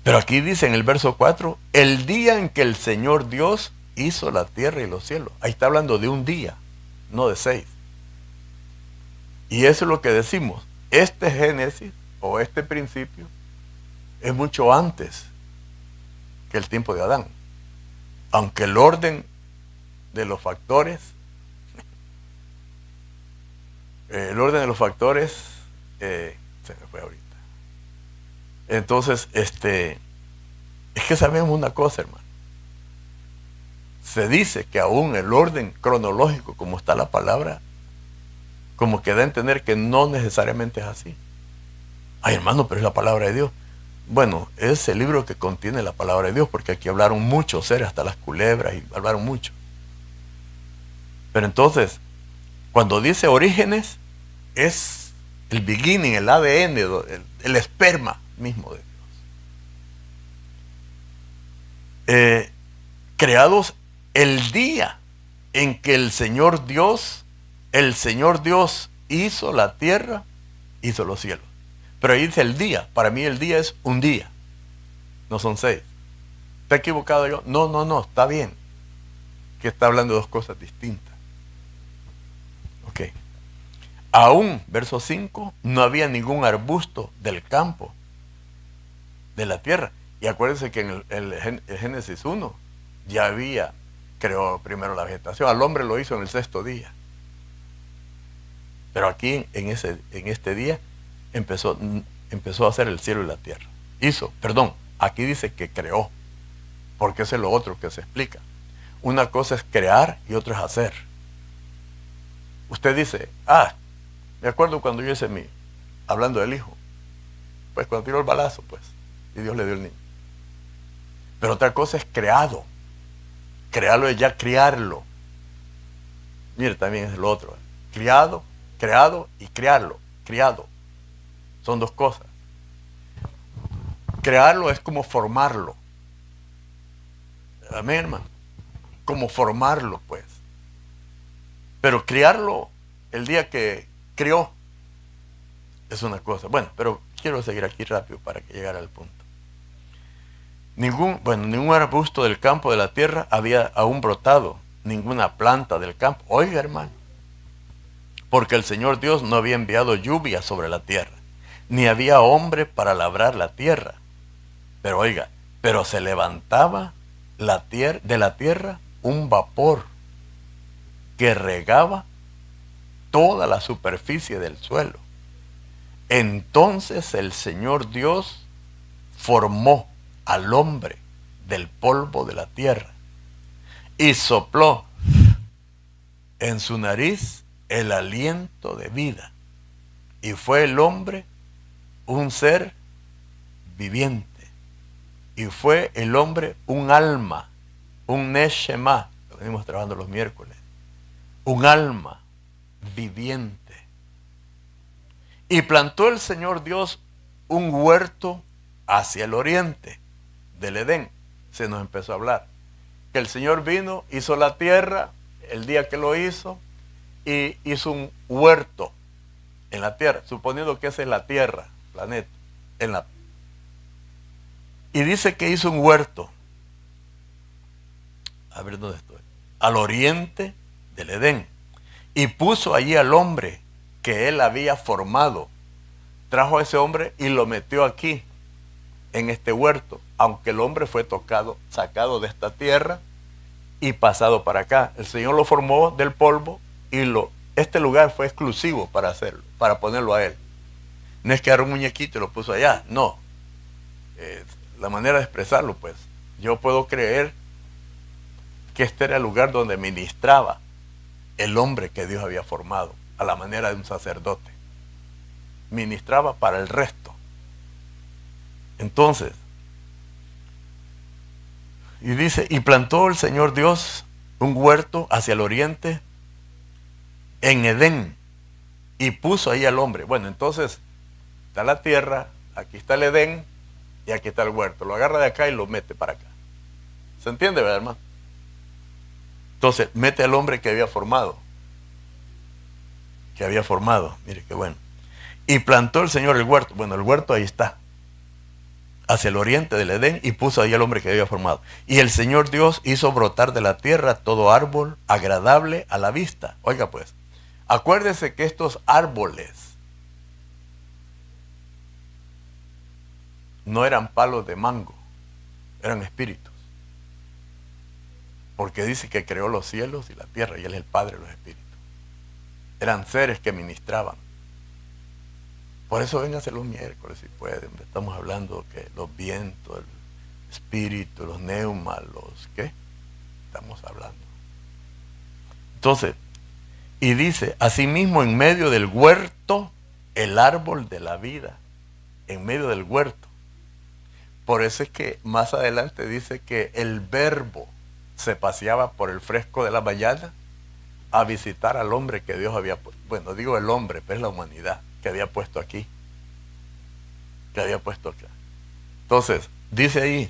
Pero aquí dice en el verso 4, el día en que el Señor Dios hizo la tierra y los cielos. Ahí está hablando de un día, no de 6. Y eso es lo que decimos. Este Génesis, o este principio, es mucho antes que el tiempo de Adán. Aunque el orden de los factores, se me fue ahorita. Entonces, es que sabemos una cosa, hermano. Se dice que aún el orden cronológico, como está la palabra, como que da a entender que no necesariamente es así. Ay, hermano, pero es la palabra de Dios. Bueno, es el libro que contiene la palabra de Dios, porque aquí hablaron muchos seres, hasta las culebras, y hablaron mucho. Pero entonces, cuando dice orígenes, es el beginning, el ADN, el esperma mismo de Dios. Creados el día en que el Señor Dios hizo la tierra, hizo los cielos. Pero ahí dice el día. Para mí el día es un día, no son 6. ¿Está equivocado yo? No, está bien. Que está hablando de dos cosas distintas. Ok. Aún, verso 5, no había ningún arbusto del campo, de la tierra. Y acuérdense que en el Génesis 1 ya creó primero la vegetación. Al hombre lo hizo en el 6º día. Pero aquí, en este día, empezó a hacer el cielo y la tierra. Aquí dice que creó, porque eso es lo otro que se explica. Una cosa es crear y otra es hacer. Usted dice, me acuerdo cuando yo hice hablando del hijo, pues cuando tiró el balazo, pues, y Dios le dio el niño. Pero otra cosa es creado. Crearlo es ya criarlo. Mire, también es lo otro. Creado y criarlo. Criado. Son dos cosas. Crearlo es como formarlo. Amén, hermano. Como formarlo, pues. Pero criarlo, el día que crió, es una cosa. Bueno, pero quiero seguir aquí rápido para que llegara al punto. Ningún arbusto del campo de la tierra había aún brotado, ninguna planta del campo. Oiga, hermano, porque el Señor Dios no había enviado lluvia sobre la tierra, ni había hombre para labrar la tierra. Pero oiga, se levantaba de la tierra un vapor que regaba toda la superficie del suelo. Entonces el Señor Dios formó al hombre del polvo de la tierra y sopló en su nariz el aliento de vida, y fue el hombre un ser viviente, y fue el hombre un alma, un neshama, lo venimos trabajando los miércoles, un alma viviente. Y plantó el Señor Dios un huerto hacia el oriente del Edén. Se nos empezó a hablar que el Señor vino, hizo la tierra el día que lo hizo, y hizo un huerto en la tierra, suponiendo que esa es la tierra, planeta, y dice que hizo un huerto, a ver dónde estoy, al oriente del Edén, y puso allí al hombre que él había formado. Trajo a ese hombre y lo metió aquí, en este huerto, aunque el hombre fue sacado de esta tierra y pasado para acá. El Señor lo formó del polvo y este lugar fue exclusivo para hacerlo, para ponerlo a él. No es que agarró un muñequito y lo puso allá, no. La manera de expresarlo, pues, yo puedo creer que este era el lugar donde ministraba el hombre que Dios había formado, a la manera de un sacerdote. Ministraba para el resto. Entonces, y dice, y plantó el Señor Dios un huerto hacia el oriente en Edén, y puso ahí al hombre. Bueno, entonces está la tierra, aquí está el Edén y aquí está el huerto. Lo agarra de acá y lo mete para acá. ¿Se entiende, verdad, hermano? Entonces mete al hombre que había formado. Mire qué bueno. Y plantó el Señor el huerto. Bueno, el huerto ahí está, hacia el oriente del Edén, y puso ahí al hombre que había formado. Y el Señor Dios hizo brotar de la tierra todo árbol agradable a la vista. Oiga pues, acuérdese que estos árboles no eran palos de mango, eran espíritus. Porque dice que creó los cielos y la tierra, y Él es el Padre de los espíritus. Eran seres que ministraban. Por eso vénganse los miércoles si pueden. Estamos hablando que los vientos, el espíritu, los neumas, ¿qué? Estamos hablando. Entonces, y dice, asimismo en medio del huerto, el árbol de la vida. En medio del huerto. Por eso es que más adelante dice que el verbo se paseaba por el fresco de la mañana a visitar al hombre que Dios había puesto. Bueno, digo el hombre, pero es la humanidad que había puesto aquí. Que había puesto acá. Entonces, dice ahí,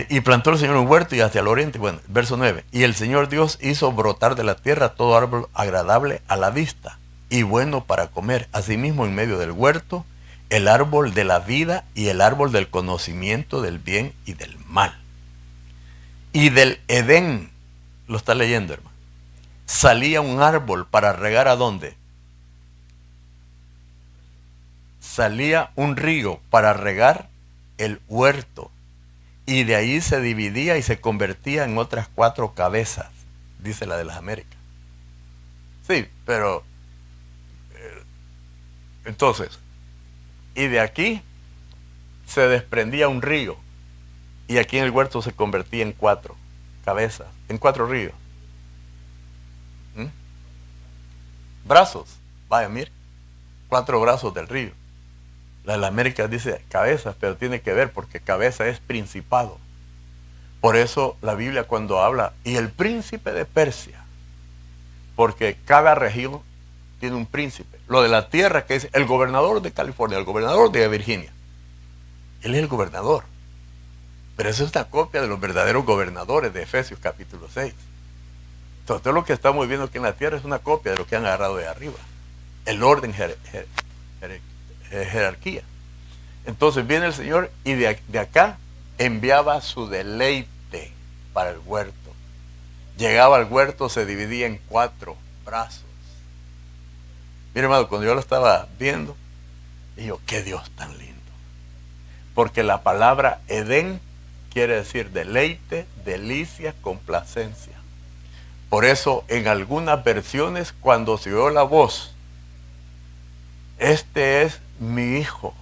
y plantó el Señor un huerto y hacia el oriente, bueno, verso 9, y el Señor Dios hizo brotar de la tierra todo árbol agradable a la vista y bueno para comer. Asimismo, en medio del huerto, el árbol de la vida y el árbol del conocimiento del bien y del mal. Y del Edén, lo está leyendo, hermano, salía un árbol para regar ¿a dónde? Salía un río para regar el huerto. Y de ahí se dividía y se convertía en otras 4 cabezas, dice la de las Américas. Sí, pero entonces, y de aquí se desprendía un río. Y aquí en el huerto se convertía en 4 cabezas, en 4 ríos. Brazos, vaya, mire, 4 brazos del río. La de la América dice cabezas, pero tiene que ver porque cabeza es principado. Por eso la Biblia cuando habla, y el príncipe de Persia, porque cada región tiene un príncipe. Lo de la tierra que es el gobernador de California, el gobernador de Virginia. Él es el gobernador. Pero eso es una copia de los verdaderos gobernadores de Efesios capítulo 6. Entonces todo lo que estamos viendo aquí en la tierra es una copia de lo que han agarrado de arriba. El orden jerarquía. Entonces viene el Señor y de acá enviaba su deleite para el huerto. Llegaba al huerto, se dividía en 4 brazos. Mire, hermano, cuando yo lo estaba viendo, digo, qué Dios tan lindo. Porque la palabra Edén quiere decir deleite, delicia, complacencia. Por eso en algunas versiones cuando se oyó la voz, este es mi hijo,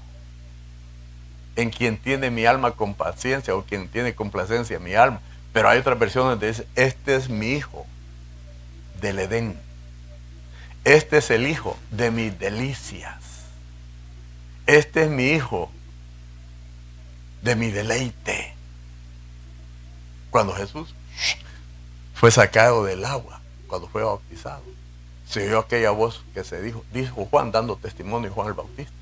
en quien tiene mi alma complacencia, o quien tiene complacencia mi alma. Pero hay otras versiones donde dice, este es mi hijo del Edén. Este es el hijo de mis delicias. Este es mi hijo de mi deleite. Cuando Jesús fue sacado del agua, cuando fue bautizado, se oyó aquella voz que se dijo Juan dando testimonio, Juan el Bautista.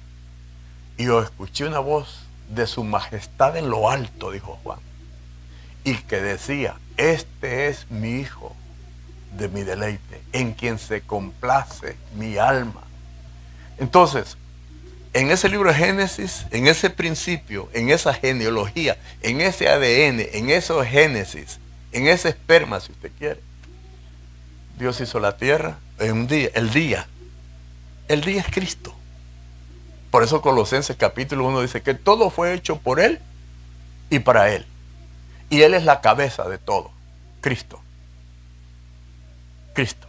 Y yo escuché una voz de su majestad en lo alto, dijo Juan, y que decía, este es mi hijo de mi deleite, en quien se complace mi alma. Entonces, en ese libro de Génesis, en ese principio, en esa genealogía, en ese ADN, en esos Génesis, en ese esperma, si usted quiere, Dios hizo la tierra en un día. El día es Cristo. Por eso Colosenses capítulo 1 dice que todo fue hecho por Él y para Él. Y Él es la cabeza de todo. Cristo. Cristo.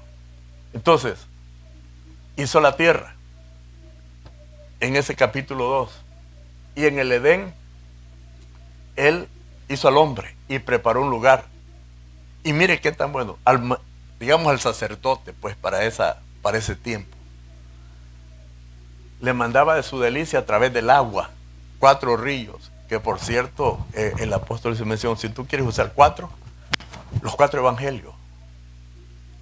Entonces, hizo la tierra en ese capítulo 2. Y en el Edén, Él hizo al hombre y preparó un lugar. Y mire qué tan bueno, digamos al sacerdote, pues para ese tiempo. Le mandaba de su delicia a través del agua, 4 ríos, que por cierto, el apóstol se menciona, si tú quieres usar 4, los 4 evangelios,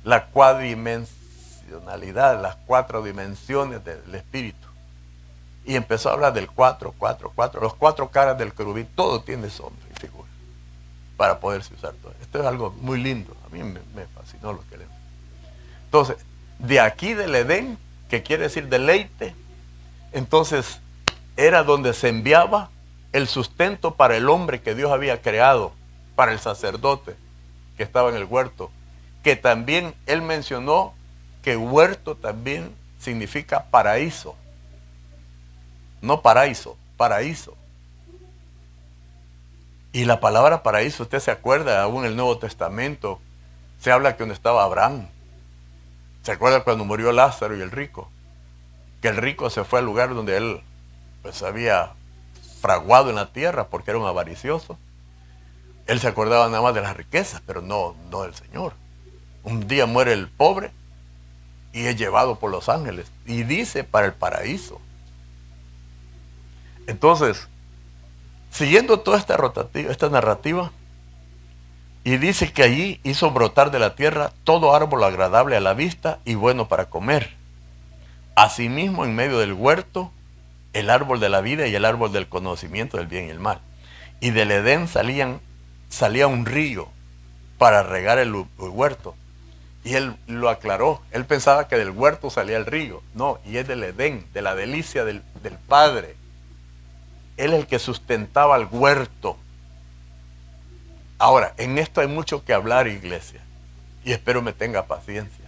la cuadimensionalidad, las 4 dimensiones del espíritu. Y empezó a hablar del 4, los 4 caras del querubín, todo tiene sombra y figura, para poderse usar todo. Esto es algo muy lindo, a mí me fascinó lo que leí. Entonces, de aquí del Edén, que quiere decir deleite, entonces era donde se enviaba el sustento para el hombre que Dios había creado, para el sacerdote que estaba en el huerto, que también él mencionó que huerto también significa paraíso. No paraíso, paraíso. Y la palabra paraíso, usted se acuerda, aún en el Nuevo Testamento, se habla que donde estaba Abraham. ¿Se acuerda cuando murió Lázaro y el rico? Que el rico se fue al lugar donde él pues había fraguado en la tierra porque era un avaricioso. Él se acordaba nada más de las riquezas, pero no del Señor. Un día muere el pobre y es llevado por los ángeles. Y dice para el paraíso. Entonces, siguiendo toda esta narrativa, Y dice que allí hizo brotar de la tierra todo árbol agradable a la vista y bueno para comer. Asimismo, en medio del huerto, el árbol de la vida y el árbol del conocimiento del bien y el mal. Y del Edén salía un río para regar el huerto. Y él lo aclaró. Él pensaba que del huerto salía el río. No, y es del Edén, de la delicia del Padre. Él es el que sustentaba el huerto. Ahora, en esto hay mucho que hablar, iglesia. Y espero me tenga paciencia.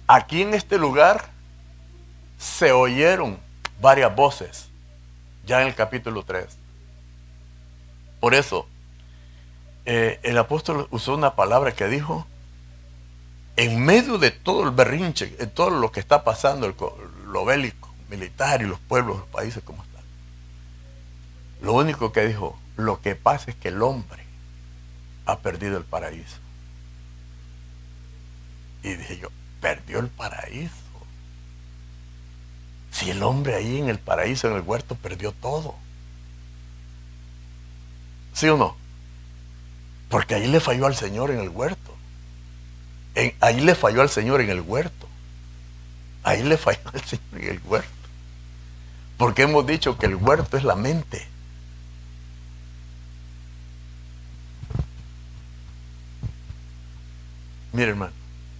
Aquí en este lugar se oyeron varias voces, ya en el capítulo 3. Por eso, el apóstol usó una palabra que dijo, en medio de todo el berrinche, de todo lo que está pasando, lo bélico, militar y los pueblos, los países como están. Lo único que dijo, lo que pasa es que el hombre ha perdido el paraíso. Y dije yo, perdió el paraíso. Si el hombre ahí en el paraíso, en el huerto, perdió todo. ¿Sí o no? Porque ahí le falló al Señor en el huerto. Ahí le falló al Señor en el huerto. Ahí le falló al Señor en el huerto. Porque hemos dicho que el huerto es la mente. Mire, hermano,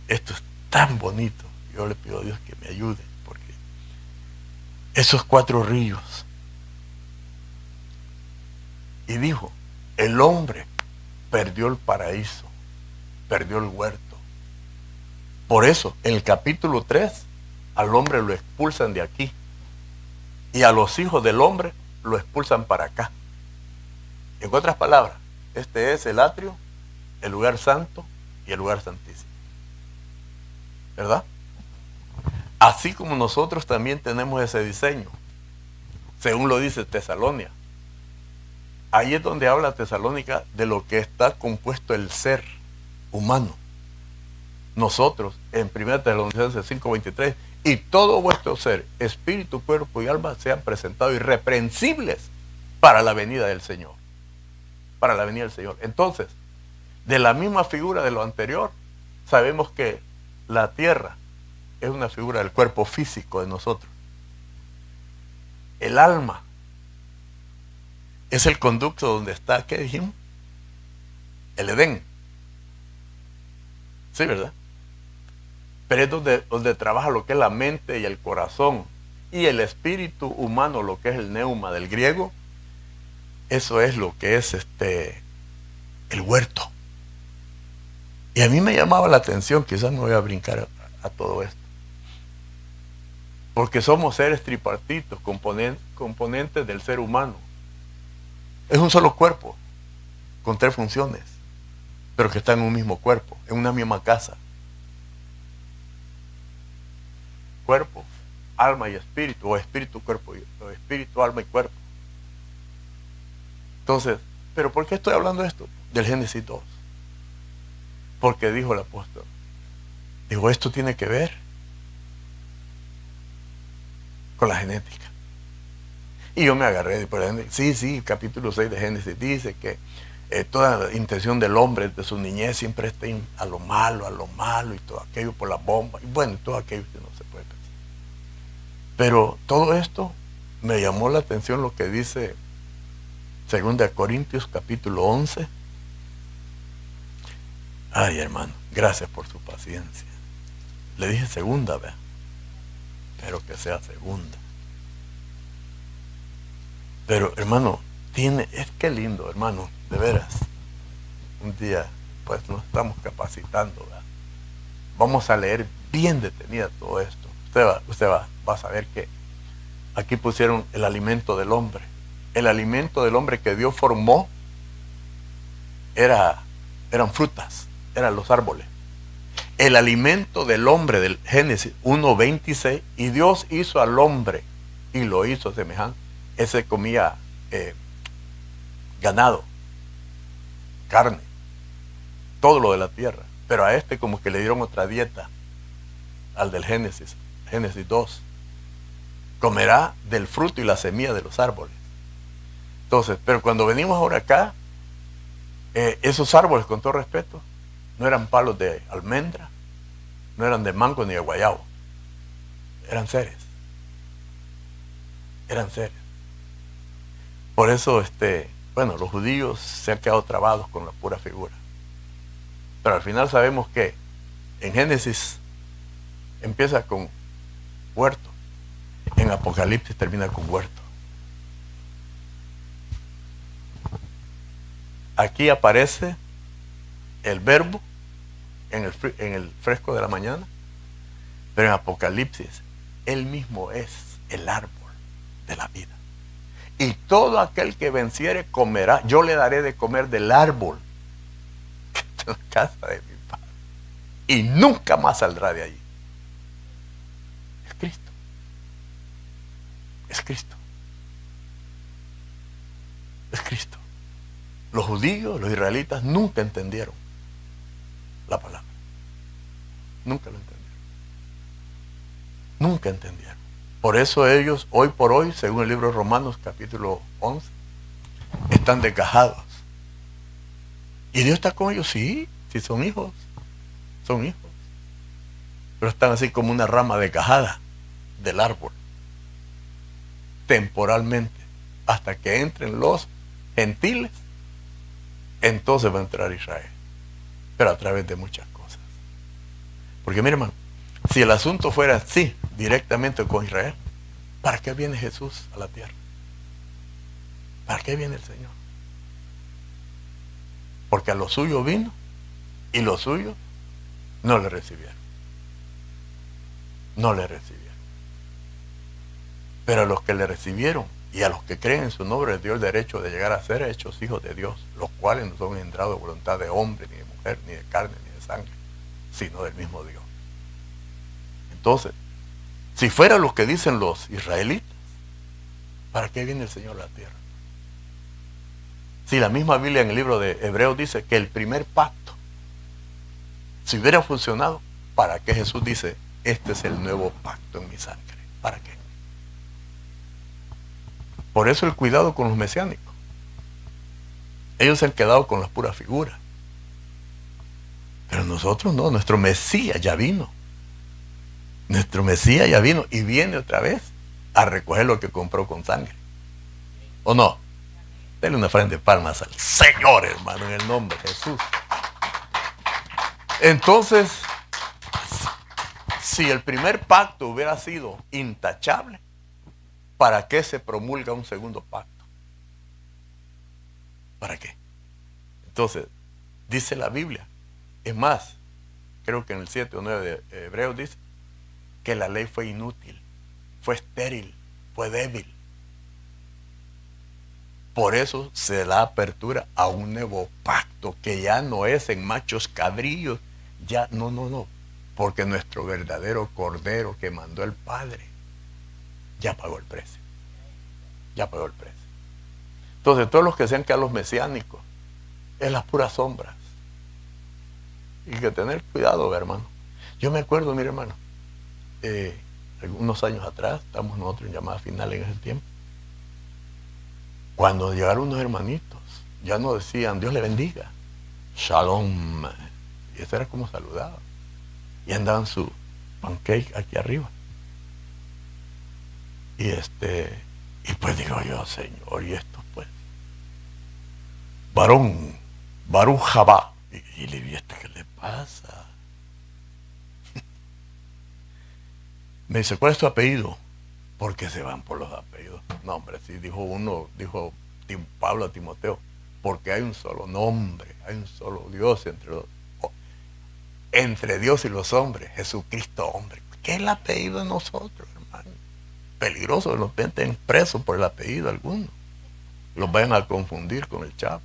esto es tan bonito. Yo le pido a Dios que me ayude, porque esos 4 ríos. Y dijo, el hombre perdió el paraíso, perdió el huerto. Por eso, en el capítulo 3, al hombre lo expulsan de aquí. Y a los hijos del hombre lo expulsan para acá. En otras palabras, este es el atrio, el lugar santo y el lugar santísimo. ¿Verdad? Así como nosotros también tenemos ese diseño, según lo dice Tesalónica. Ahí es donde habla Tesalónica de lo que está compuesto el ser humano. Nosotros, en 1 Tesalonicenses 5:23, y todo vuestro ser, espíritu, cuerpo y alma, sean presentados irreprensibles para la venida del Señor. Para la venida del Señor. Entonces, de la misma figura de lo anterior, sabemos que la tierra es una figura del cuerpo físico de nosotros. El alma es el conducto donde está, ¿qué dijimos? El Edén. Sí, ¿verdad? Pero es donde trabaja lo que es la mente y el corazón. Y el espíritu humano, lo que es el neuma del griego, eso es lo que es el huerto. Y a mí me llamaba la atención, quizás me voy a brincar a todo esto, porque somos seres tripartitos, componentes del ser humano. Es un solo cuerpo, con 3 funciones, pero que están en un mismo cuerpo, en una misma casa. Cuerpo, alma y espíritu, o espíritu, cuerpo, o espíritu, alma y cuerpo. Entonces, ¿pero por qué estoy hablando de esto? Del Génesis 2. Porque dijo el apóstol, digo, esto tiene que ver con la genética. Y yo me agarré por el sí, capítulo 6 de Génesis dice que toda la intención del hombre de su niñez siempre está a lo malo y todo aquello por la bomba, y bueno, todo aquello que no se puede pensar. Pero todo esto me llamó la atención lo que dice 2 Corintios capítulo 11. Ay, hermano, gracias por su paciencia. Le dije segunda, ¿verdad? Espero que sea segunda. Pero, hermano, es que lindo, hermano, de veras. Un día, pues, nos estamos capacitando, ¿verdad? Vamos a leer bien detenida todo esto. Usted va a saber que aquí pusieron el alimento del hombre. El alimento del hombre que Dios formó eran frutas, eran los árboles. El alimento del hombre del Génesis 1:26, y Dios hizo al hombre y lo hizo semejante. Ese comía ganado, carne, todo lo de la tierra. Pero a este como que le dieron otra dieta, al del Génesis 2. Comerá del fruto y la semilla de los árboles. Entonces, pero cuando venimos ahora acá, Esos árboles, con todo respeto, no eran palos de almendra, no eran de mango ni de guayabo. Eran seres. Eran seres. Por eso, bueno, los judíos se han quedado trabados con la pura figura. Pero al final sabemos que en Génesis empieza con huerto, en Apocalipsis termina con huerto. Aquí aparece el verbo en el fresco de la mañana, pero en Apocalipsis él mismo es el árbol de la vida. Y todo aquel que venciere comerá, yo le daré de comer del árbol que está en la casa de mi Padre, y nunca más saldrá de allí. Es Cristo. Es Cristo. Es Cristo. Los judíos, los israelitas nunca entendieron la palabra. Nunca lo entendieron. Nunca entendieron. Por eso ellos, hoy por hoy, según el libro de Romanos, capítulo 11, están desgajados. ¿Y Dios está con ellos? Sí, sí son hijos. Son hijos. Pero están así como una rama desgajada del árbol. Temporalmente. Hasta que entren los gentiles, entonces va a entrar Israel. Pero a través de muchas cosas. Porque mire, hermano, si el asunto fuera así, directamente con Israel, ¿para qué viene Jesús a la tierra? ¿Para qué viene el Señor? Porque a los suyos vino y los suyos no le recibieron. No le recibieron. Pero a los que le recibieron y a los que creen en su nombre les dio el derecho de llegar a ser hechos hijos de Dios, los cuales no son engendrados de voluntad de hombre, ni de mujer, ni de carne, ni de sangre, sino del mismo Dios. Entonces, si fuera lo que dicen los israelitas, ¿para qué viene el Señor a la tierra? Si la misma Biblia en el libro de Hebreos dice que el primer pacto, si hubiera funcionado, ¿para qué Jesús dice, este es el nuevo pacto en mi sangre? ¿Para qué? Por eso el cuidado con los mesiánicos. Ellos se han quedado con las puras figuras. Pero nosotros no, nuestro Mesías ya vino. Nuestro Mesías ya vino y viene otra vez a recoger lo que compró con sangre. ¿O no? Denle una frente de palmas al Señor, hermano, en el nombre de Jesús. Entonces, si el primer pacto hubiera sido intachable, ¿para qué se promulga un segundo pacto? ¿Para qué? Entonces, dice la Biblia, es más, creo que en el 7 o 9 de Hebreos dice que la ley fue inútil, fue estéril, fue débil. Por eso se da apertura a un nuevo pacto que ya no es en machos cabrillos, ya no, porque nuestro verdadero Cordero que mandó el Padre ya pagó el precio. Ya pagó el precio. Entonces, todos los que sean que a los mesiánicos es las puras sombras. Y hay que tener cuidado, hermano. Yo me acuerdo, mire, hermano, algunos años atrás, estamos nosotros en llamada final en ese tiempo, cuando llegaron unos hermanitos, ya no decían Dios le bendiga, Shalom, y eso era como saludaban, y andaban su pancake aquí arriba, y pues digo yo, Señor, y esto pues, varón Jabá, y le vi, ¿qué le pasa? Me dice, ¿cuál es tu apellido? ¿Por qué se van por los apellidos? No, hombre, sí, dijo Pablo a Timoteo, porque hay un solo nombre, hay un solo Dios entre Dios y los hombres, Jesucristo hombre. ¿Qué es el apellido de nosotros, hermano? Peligroso que nos meten presos por el apellido alguno. Los vayan a confundir con el Chapo.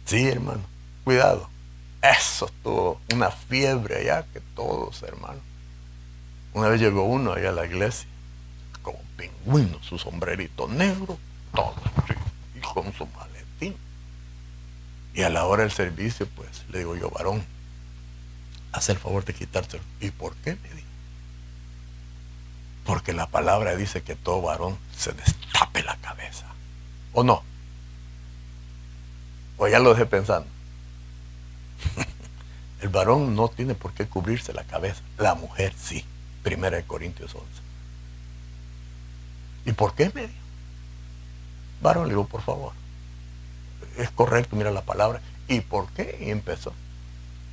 Sí, hermano, cuidado. Eso estuvo una fiebre allá que todos, hermano. Una vez llegó uno allá a la iglesia, como pingüino, su sombrerito negro, todo, sí, y con su maletín. Y a la hora del servicio, pues, le digo yo, varón, haz el favor de quitárselo. ¿Y por qué? Me dijo. Porque la palabra dice que todo varón se destape la cabeza. ¿O no? O ya lo dejé pensando. El varón no tiene por qué cubrirse la cabeza. La mujer sí. 1 Corintios 11. ¿Y por qué medio? Varón, le digo, por favor. Es correcto, mira la palabra. ¿Y por qué? Y empezó.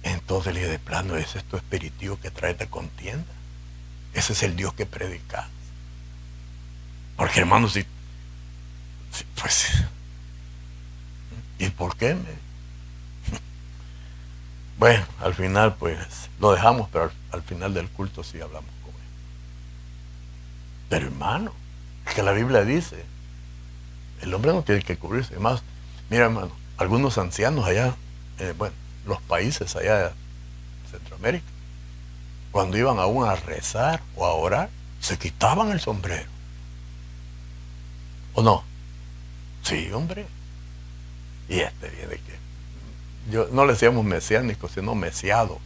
Entonces le dije, de plano, ese es tu espíritu que trae de contienda. Ese es el Dios que predicas. Porque, hermanos, si pues, ¿y por qué? Bueno, al final, pues, lo dejamos, pero al final del culto sí hablamos con él. Pero, hermano, es que la Biblia dice, el hombre no tiene que cubrirse. Además, mira, hermano, algunos ancianos allá, los países allá de Centroamérica, cuando iban aún a rezar o a orar, se quitaban el sombrero. ¿O no? Sí, hombre. Y viene que no le decíamos mesiánicos, sino mesiados.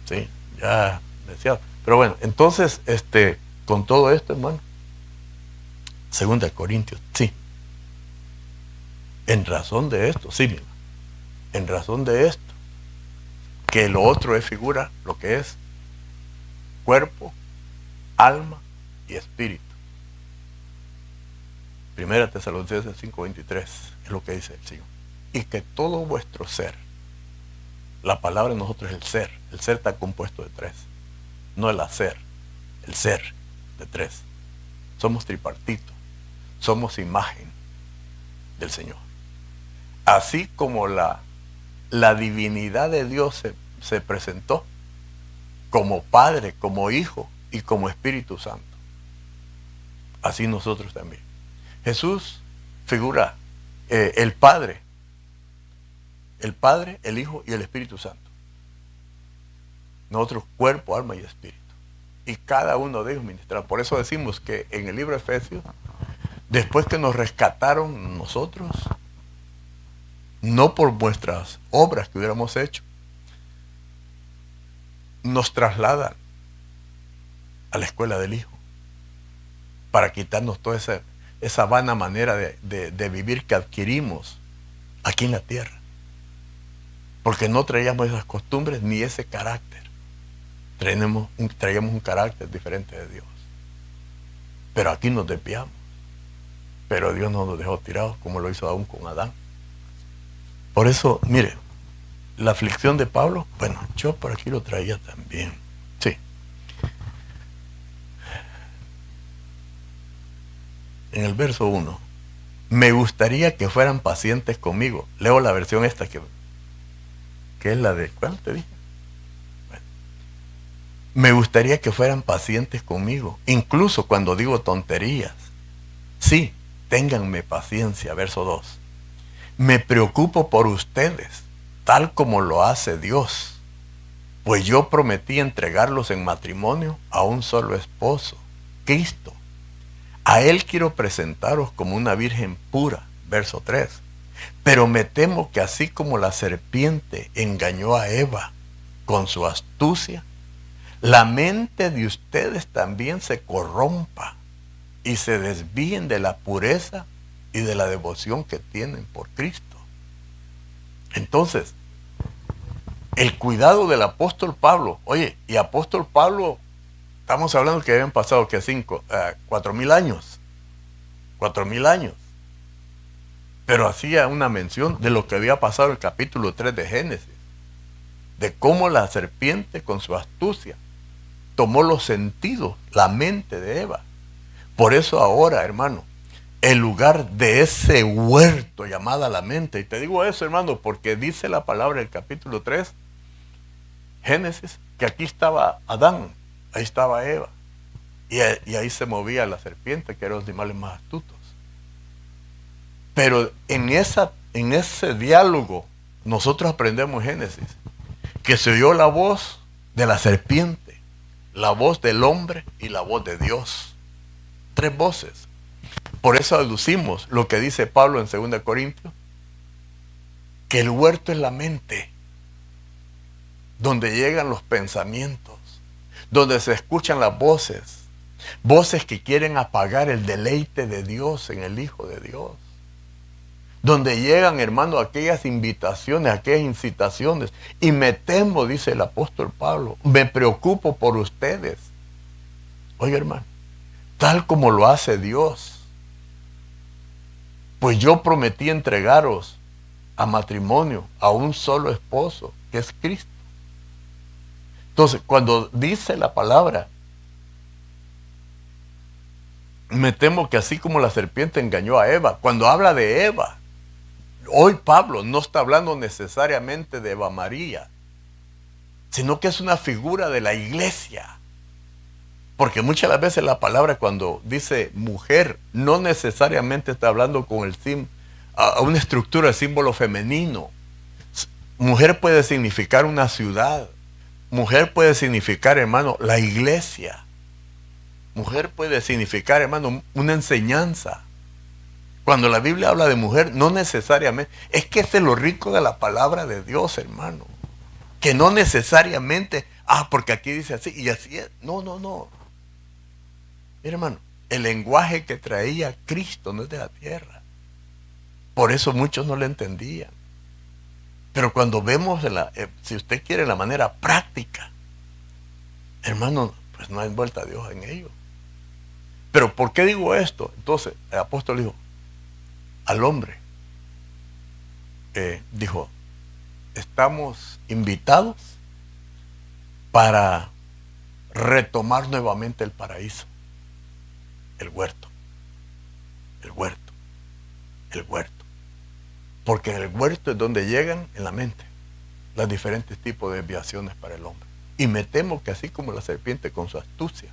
Sí, ya mesiados. Pero bueno, entonces, con todo esto, hermano, 2 Corintios, sí. En razón de esto, sí, mira, en razón de esto, que lo otro es figura, lo que es cuerpo, alma y espíritu. 1 Tesalonicenses 5:23 es lo que dice el Señor. Y que todo vuestro ser, la palabra de nosotros es el ser está compuesto de 3, no el hacer, el ser de 3. Somos tripartito, somos imagen del Señor. Así como la divinidad de Dios se presentó como Padre, como Hijo y como Espíritu Santo, así nosotros también. Jesús figura el Padre, el Hijo y el Espíritu Santo. Nosotros cuerpo, alma y espíritu. Y cada uno de ellos ministraron. Por eso decimos que en el libro de Efesios, después que nos rescataron nosotros, no por nuestras obras que hubiéramos hecho, nos trasladan a la escuela del Hijo para quitarnos toda esa vana manera de vivir que adquirimos aquí en la tierra, porque no traíamos esas costumbres ni ese carácter. Traíamos un carácter diferente de Dios, pero aquí nos desviamos. Pero Dios no nos dejó tirados como lo hizo aún con Adán. Por eso, mire, la aflicción de Pablo, bueno, yo por aquí lo traía también. Sí. En el verso 1, me gustaría que fueran pacientes conmigo. Leo la versión esta que es la de, ¿cuál te dije? Bueno, me gustaría que fueran pacientes conmigo, incluso cuando digo tonterías. Sí, ténganme paciencia, verso 2. Me preocupo por ustedes, tal como lo hace Dios, pues yo prometí entregarlos en matrimonio a un solo esposo, Cristo. A Él quiero presentaros como una virgen pura, verso 3. Pero me temo que así como la serpiente engañó a Eva con su astucia, la mente de ustedes también se corrompa y se desvíen de la pureza y de la devoción que tienen por Cristo. Entonces, el cuidado del apóstol Pablo, oye, y apóstol Pablo, estamos hablando que habían pasado que 4,000 años, 4,000 años, pero hacía una mención de lo que había pasado en el capítulo 3 de Génesis, de cómo la serpiente con su astucia tomó los sentidos, la mente de Eva. Por eso ahora, hermano, el lugar de ese huerto llamada la mente, y te digo eso, hermano, porque dice la palabra del capítulo 3, Génesis, que aquí estaba Adán, ahí estaba Eva, y ahí se movía la serpiente, que eran los animales más astutos. Pero en ese diálogo, nosotros aprendemos en Génesis, que se oyó la voz de la serpiente, la voz del hombre y la voz de Dios. 3 voces. Por eso aducimos lo que dice Pablo en 2 Corintios, que el huerto es la mente, donde llegan los pensamientos, donde se escuchan las voces, voces que quieren apagar el deleite de Dios en el Hijo de Dios. Donde llegan, hermano, aquellas invitaciones, aquellas incitaciones. Y me temo, dice el apóstol Pablo, me preocupo por ustedes. Oiga, hermano, tal como lo hace Dios. Pues yo prometí entregaros a matrimonio, a un solo esposo, que es Cristo. Entonces, cuando dice la palabra, me temo que así como la serpiente engañó a Eva, cuando habla de Eva, hoy Pablo no está hablando necesariamente de Eva María, sino que es una figura de la iglesia. Porque muchas las veces la palabra cuando dice mujer, no necesariamente está hablando con a una estructura de símbolo femenino. Mujer puede significar una ciudad. Mujer puede significar, hermano, la iglesia. Mujer puede significar, hermano, una enseñanza. Cuando la Biblia habla de mujer, no necesariamente. Es que ese es lo rico de la palabra de Dios, hermano. Que no necesariamente, porque aquí dice así y así es. No. Mira, hermano, el lenguaje que traía Cristo no es de la tierra. Por eso muchos no lo entendían. Pero cuando vemos, si usted quiere, la manera práctica, hermano, pues no hay vuelta a Dios en ello. Pero ¿por qué digo esto? Entonces, el apóstol dijo, al hombre, dijo, estamos invitados para retomar nuevamente el paraíso, el huerto. Porque en el huerto es donde llegan en la mente los diferentes tipos de desviaciones para el hombre. Y me temo que así como la serpiente con su astucia,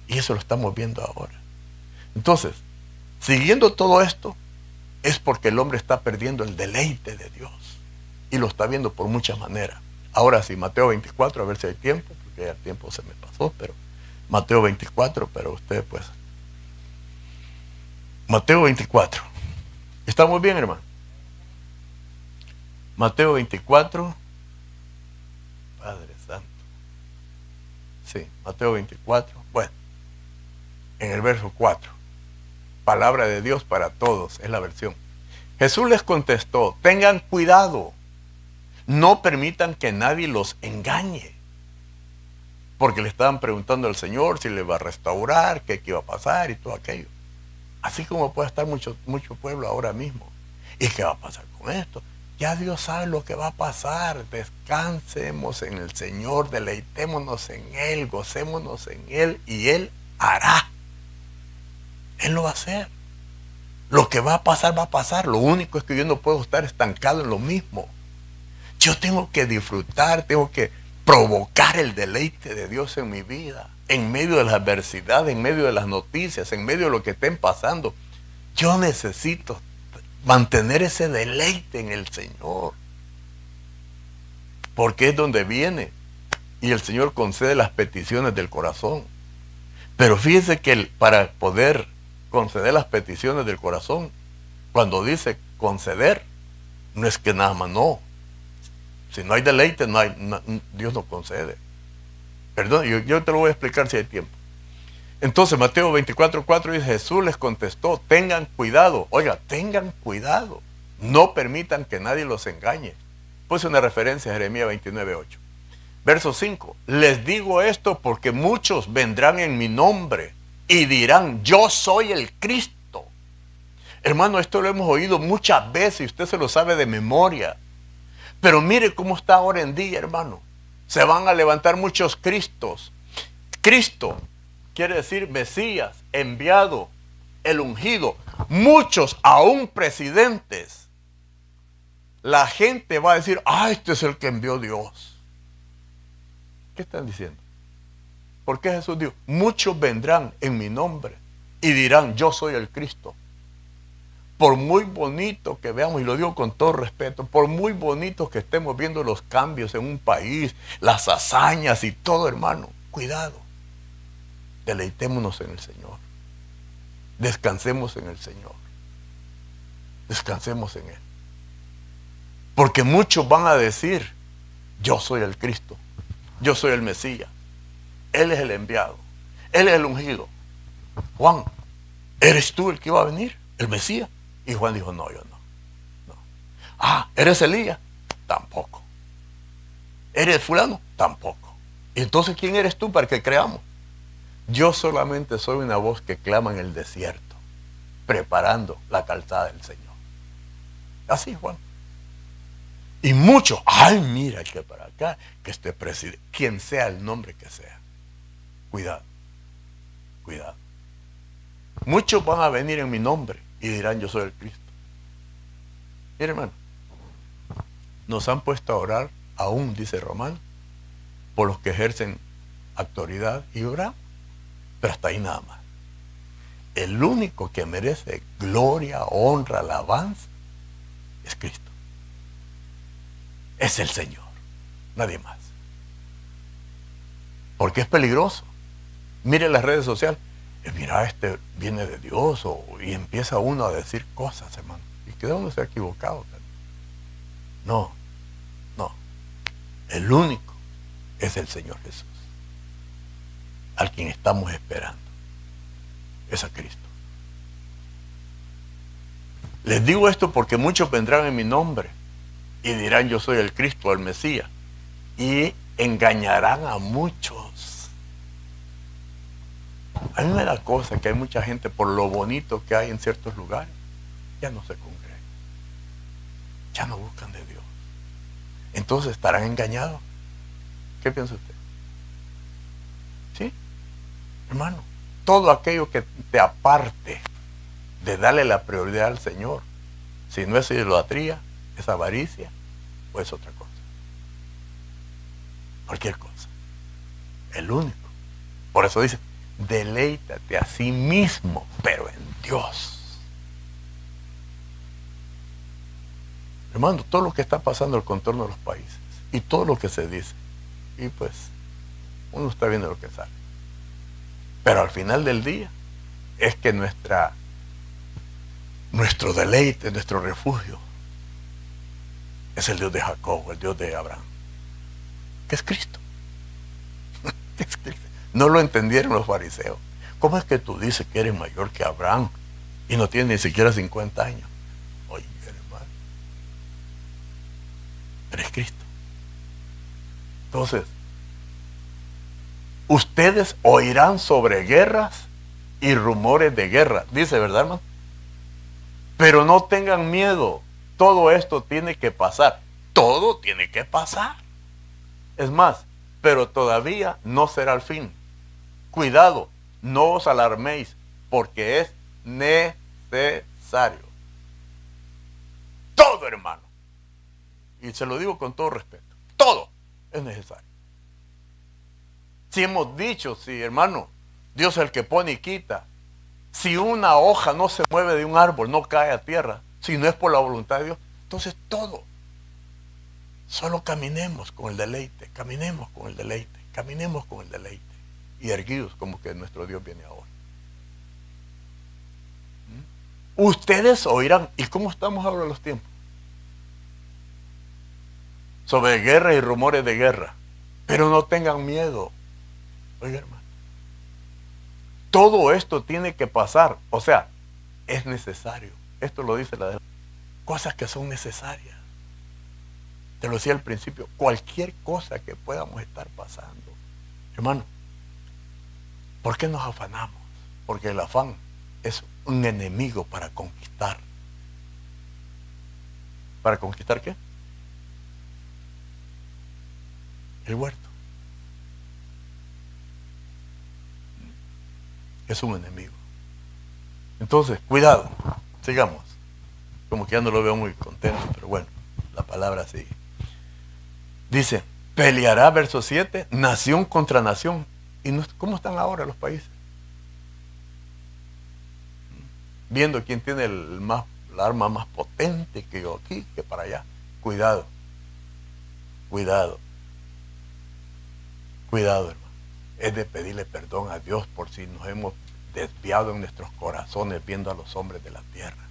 y eso lo estamos viendo ahora. Entonces, siguiendo todo esto, es porque el hombre está perdiendo el deleite de Dios. Y lo está viendo por muchas maneras. Ahora sí, Mateo 24, a ver si hay tiempo, porque ya el tiempo se me pasó, pero Mateo 24, pero usted pues. Mateo 24. ¿Estamos bien, hermano? Mateo 24. Padre Santo. Sí, Mateo 24. Bueno, en el verso 4. Palabra de Dios para todos, es la versión. Jesús les contestó, tengan cuidado, no permitan que nadie los engañe. Porque le estaban preguntando al Señor si le va a restaurar, qué iba a pasar y todo aquello. Así como puede estar mucho pueblo ahora mismo. ¿Y qué va a pasar con esto? Ya Dios sabe lo que va a pasar. Descansemos en el Señor, deleitémonos en Él, gocémonos en Él y Él hará. Él lo va a hacer. Lo que va a pasar, va a pasar. Lo único es que yo no puedo estar estancado en lo mismo. Yo tengo que disfrutar, tengo que provocar el deleite de Dios en mi vida. En medio de la adversidad, en medio de las noticias, en medio de lo que estén pasando. Yo necesito mantener ese deleite en el Señor. Porque es donde viene. Y el Señor concede las peticiones del corazón. Pero fíjese que para poder conceder las peticiones del corazón, cuando dice conceder, no es que nada más no. Si no hay deleite, Dios no concede. Perdón, yo te lo voy a explicar si hay tiempo. Entonces Mateo 24:4 dice, Jesús les contestó, tengan cuidado. Oiga, tengan cuidado. No permitan que nadie los engañe. Puse una referencia a Jeremías 29:8. Verso 5. Les digo esto porque muchos vendrán en mi nombre y dirán, yo soy el Cristo. Hermano, esto lo hemos oído muchas veces y usted se lo sabe de memoria. Pero mire cómo está ahora en día, hermano. Se van a levantar muchos Cristos. Cristo quiere decir Mesías, enviado, el ungido. Muchos, aún presidentes. La gente va a decir, este es el que envió Dios. ¿Qué están diciendo? ¿Por qué Jesús dijo, muchos vendrán en mi nombre y dirán, yo soy el Cristo? Por muy bonito que veamos, y lo digo con todo respeto, por muy bonito que estemos viendo los cambios en un país, las hazañas y todo, hermano, cuidado. Deleitémonos en el Señor. Descansemos en el Señor. Descansemos en Él. Porque muchos van a decir, yo soy el Cristo, yo soy el Mesías. Él es el enviado. Él es el ungido. Juan, ¿eres tú el que iba a venir? ¿El Mesías? Y Juan dijo, no, yo no. Ah, ¿eres Elías? Tampoco. ¿Eres fulano? Tampoco. Entonces, ¿quién eres tú para que creamos? Yo solamente soy una voz que clama en el desierto, preparando la calzada del Señor. Así, Juan. Y muchos, ay, mira que para acá, que este presidente, quien sea el nombre que sea. Cuidado, cuidado. Muchos van a venir en mi nombre y dirán, yo soy el Cristo. Mire, hermano, nos han puesto a orar, aún dice Romano, por los que ejercen autoridad y oramos, pero hasta ahí nada más. El único que merece gloria, honra, alabanza es Cristo. Es el Señor, nadie más. Porque es peligroso. Mire las redes sociales, mira, este viene de Dios, y empieza uno a decir cosas, hermano, y que uno se ha equivocado. No, el único es el Señor Jesús, al quien estamos esperando, es a Cristo. Les digo esto porque muchos vendrán en mi nombre y dirán, yo soy el Cristo, el Mesías, y engañarán a muchos. A mí me da cosa que hay mucha gente, por lo bonito que hay en ciertos lugares, ya no se congregan, ya no buscan de Dios. Entonces estarán engañados. ¿Qué piensa usted? ¿Sí? Hermano, todo aquello que te aparte de darle la prioridad al Señor, si no es idolatría, es avaricia o es otra cosa. Cualquier cosa. El único. Por eso dice, deleítate a sí mismo, pero en Dios. Hermano, todo lo que está pasando en el contorno de los países y todo lo que se dice, y pues uno está viendo lo que sale. Pero al final del día es que nuestro deleite, nuestro refugio es el Dios de Jacob, el Dios de Abraham, que es Cristo. No lo entendieron los fariseos. ¿Cómo es que tú dices que eres mayor que Abraham y no tienes ni siquiera 50 años? Oye, hermano, eres Cristo. Entonces, ustedes oirán sobre guerras y rumores de guerra, dice, ¿verdad, hermano? Pero no tengan miedo, todo esto tiene que pasar, todo tiene que pasar. Es más, pero todavía no será el fin. Cuidado, no os alarméis, porque es necesario. Todo, hermano. Y se lo digo con todo respeto, todo es necesario. Si hemos dicho, sí, hermano, Dios es el que pone y quita. Si una hoja no se mueve de un árbol, no cae a tierra, si no es por la voluntad de Dios, entonces todo. Solo caminemos con el deleite, caminemos con el deleite, caminemos con el deleite. Y erguidos como que nuestro Dios viene ahora. Ustedes oirán, ¿y cómo estamos ahora en los tiempos? Sobre guerra y rumores de guerra. Pero no tengan miedo. Oiga, hermano, todo esto tiene que pasar, o sea, es necesario. Esto lo dice la cosas que son necesarias. Te lo decía al principio, cualquier cosa que podamos estar pasando. Hermano, ¿por qué nos afanamos? Porque el afán es un enemigo para conquistar. ¿Para conquistar qué? El huerto. Es un enemigo. Entonces, cuidado, sigamos. Como que ya no lo veo muy contento, pero bueno, la palabra sigue. Dice, peleará, verso 7, nación contra nación. ¿Y cómo están ahora los países? Viendo quién tiene la arma más potente, que yo aquí, que para allá. Cuidado, cuidado, cuidado, hermano. Es de pedirle perdón a Dios por si nos hemos desviado en nuestros corazones viendo a los hombres de la tierra.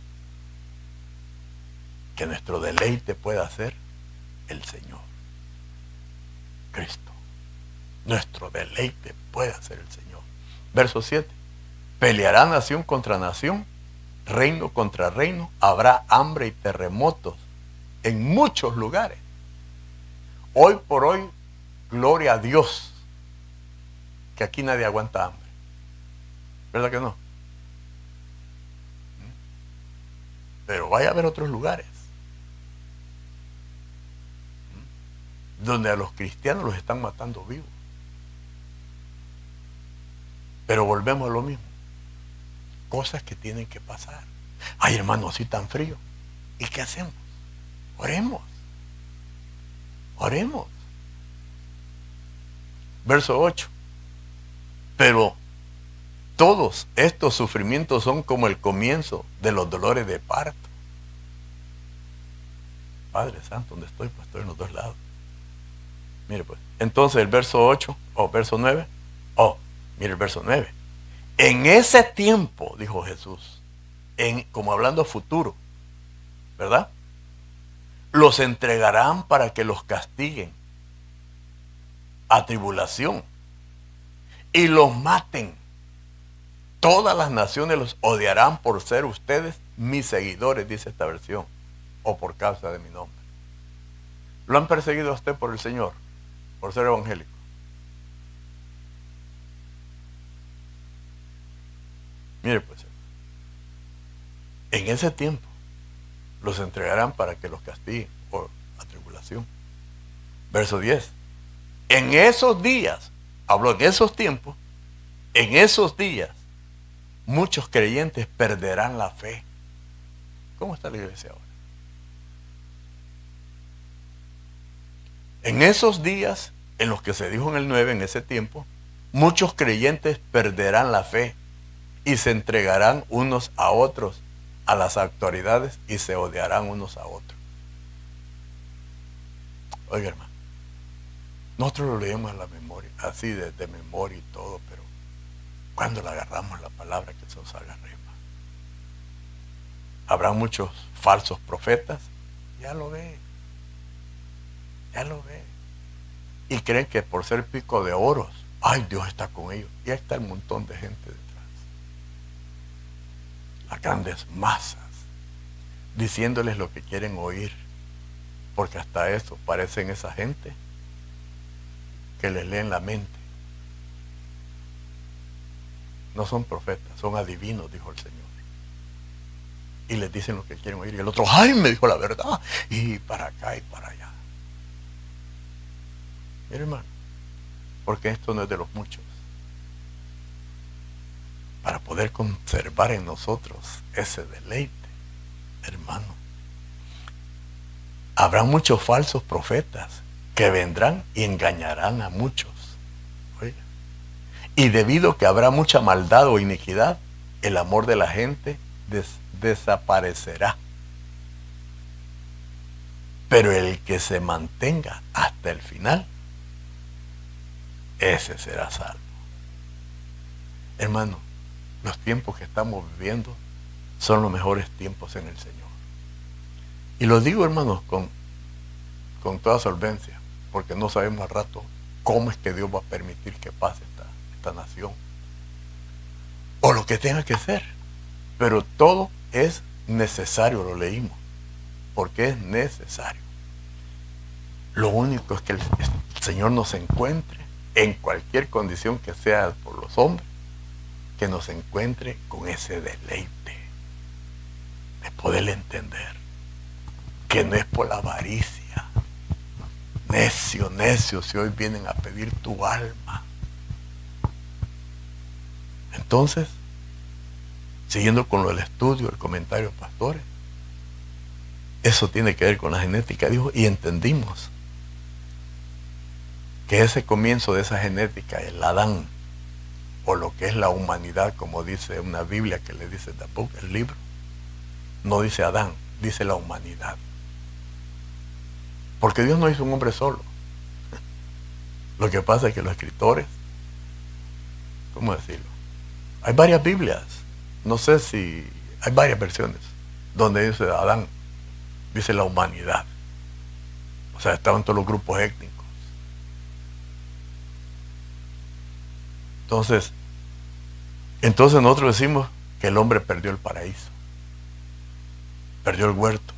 Que nuestro deleite pueda ser el Señor, Cristo. Nuestro deleite puede ser el Señor. Verso 7. Peleará nación contra nación, reino contra reino, habrá hambre y terremotos en muchos lugares. Hoy por hoy, gloria a Dios, que aquí nadie aguanta hambre. ¿Verdad que no? Pero vaya a haber otros lugares donde a los cristianos los están matando vivos. Pero volvemos a lo mismo. Cosas que tienen que pasar. Ay, hermano, así tan frío. ¿Y qué hacemos? Oremos. Oremos. Verso 8. Pero todos estos sufrimientos son como el comienzo de los dolores de parto. Padre Santo, ¿dónde estoy? Pues estoy en los dos lados. Mire pues. Entonces el verso 8, o verso 9. Mire el verso 9. En ese tiempo, dijo Jesús, como hablando futuro, ¿verdad? Los entregarán para que los castiguen a tribulación y los maten. Todas las naciones los odiarán por ser ustedes mis seguidores, dice esta versión, o por causa de mi nombre. ¿Lo han perseguido a usted por el Señor? Por ser evangélico. Mire pues, en ese tiempo los entregarán para que los castiguen por la tribulación. Verso 10. En esos días, habló en esos tiempos, en esos días, muchos creyentes perderán la fe. ¿Cómo está la iglesia ahora? En esos días, en los que se dijo en el 9, en ese tiempo, muchos creyentes perderán la fe y se entregarán unos a otros a las autoridades y se odiarán unos a otros. Oiga, hermano, nosotros lo leemos en la memoria, así de memoria y todo, pero cuando le agarramos la palabra, que se nos haga rema. Habrá muchos falsos profetas, ya lo ve, y creen que por ser pico de oros, ay, Dios está con ellos, y ahí está el montón de gente detrás, las grandes masas, diciéndoles lo que quieren oír, porque hasta eso parecen esa gente que les leen la mente. No son profetas, son adivinos, dijo el Señor. Y les dicen lo que quieren oír. Y el otro, ay, me dijo la verdad. Y para acá y para allá. Mire, hermano, porque esto no es de los muchos. Para poder conservar en nosotros ese deleite, hermano, habrá muchos falsos profetas que vendrán y engañarán a muchos. Oiga. Y debido a que habrá mucha maldad o iniquidad, el amor de la gente desaparecerá. Pero el que se mantenga hasta el final, ese será salvo. Hermano, los tiempos que estamos viviendo son los mejores tiempos en el Señor. Y lo digo, hermanos, con toda solvencia, porque no sabemos al rato cómo es que Dios va a permitir que pase esta nación, o lo que tenga que ser. Pero todo es necesario, lo leímos, porque es necesario. Lo único es que el Señor nos encuentre en cualquier condición que sea por los hombres, que nos encuentre con ese deleite de poder entender que no es por la avaricia. Necio, necio, si hoy vienen a pedir tu alma. Entonces, siguiendo con lo del estudio, el comentario de pastores, eso tiene que ver con la genética, dijo, y entendimos que ese comienzo de esa genética, el Adán, o lo que es la humanidad, como dice una Biblia que le dice The Book, el libro, no dice Adán, dice la humanidad. Porque Dios no hizo un hombre solo. Lo que pasa es que los escritores, ¿cómo decirlo? Hay varias Biblias, no sé si, hay varias versiones, donde dice Adán, dice la humanidad. O sea, estaban todos los grupos étnicos. Entonces nosotros decimos que el hombre perdió el paraíso, perdió el huerto.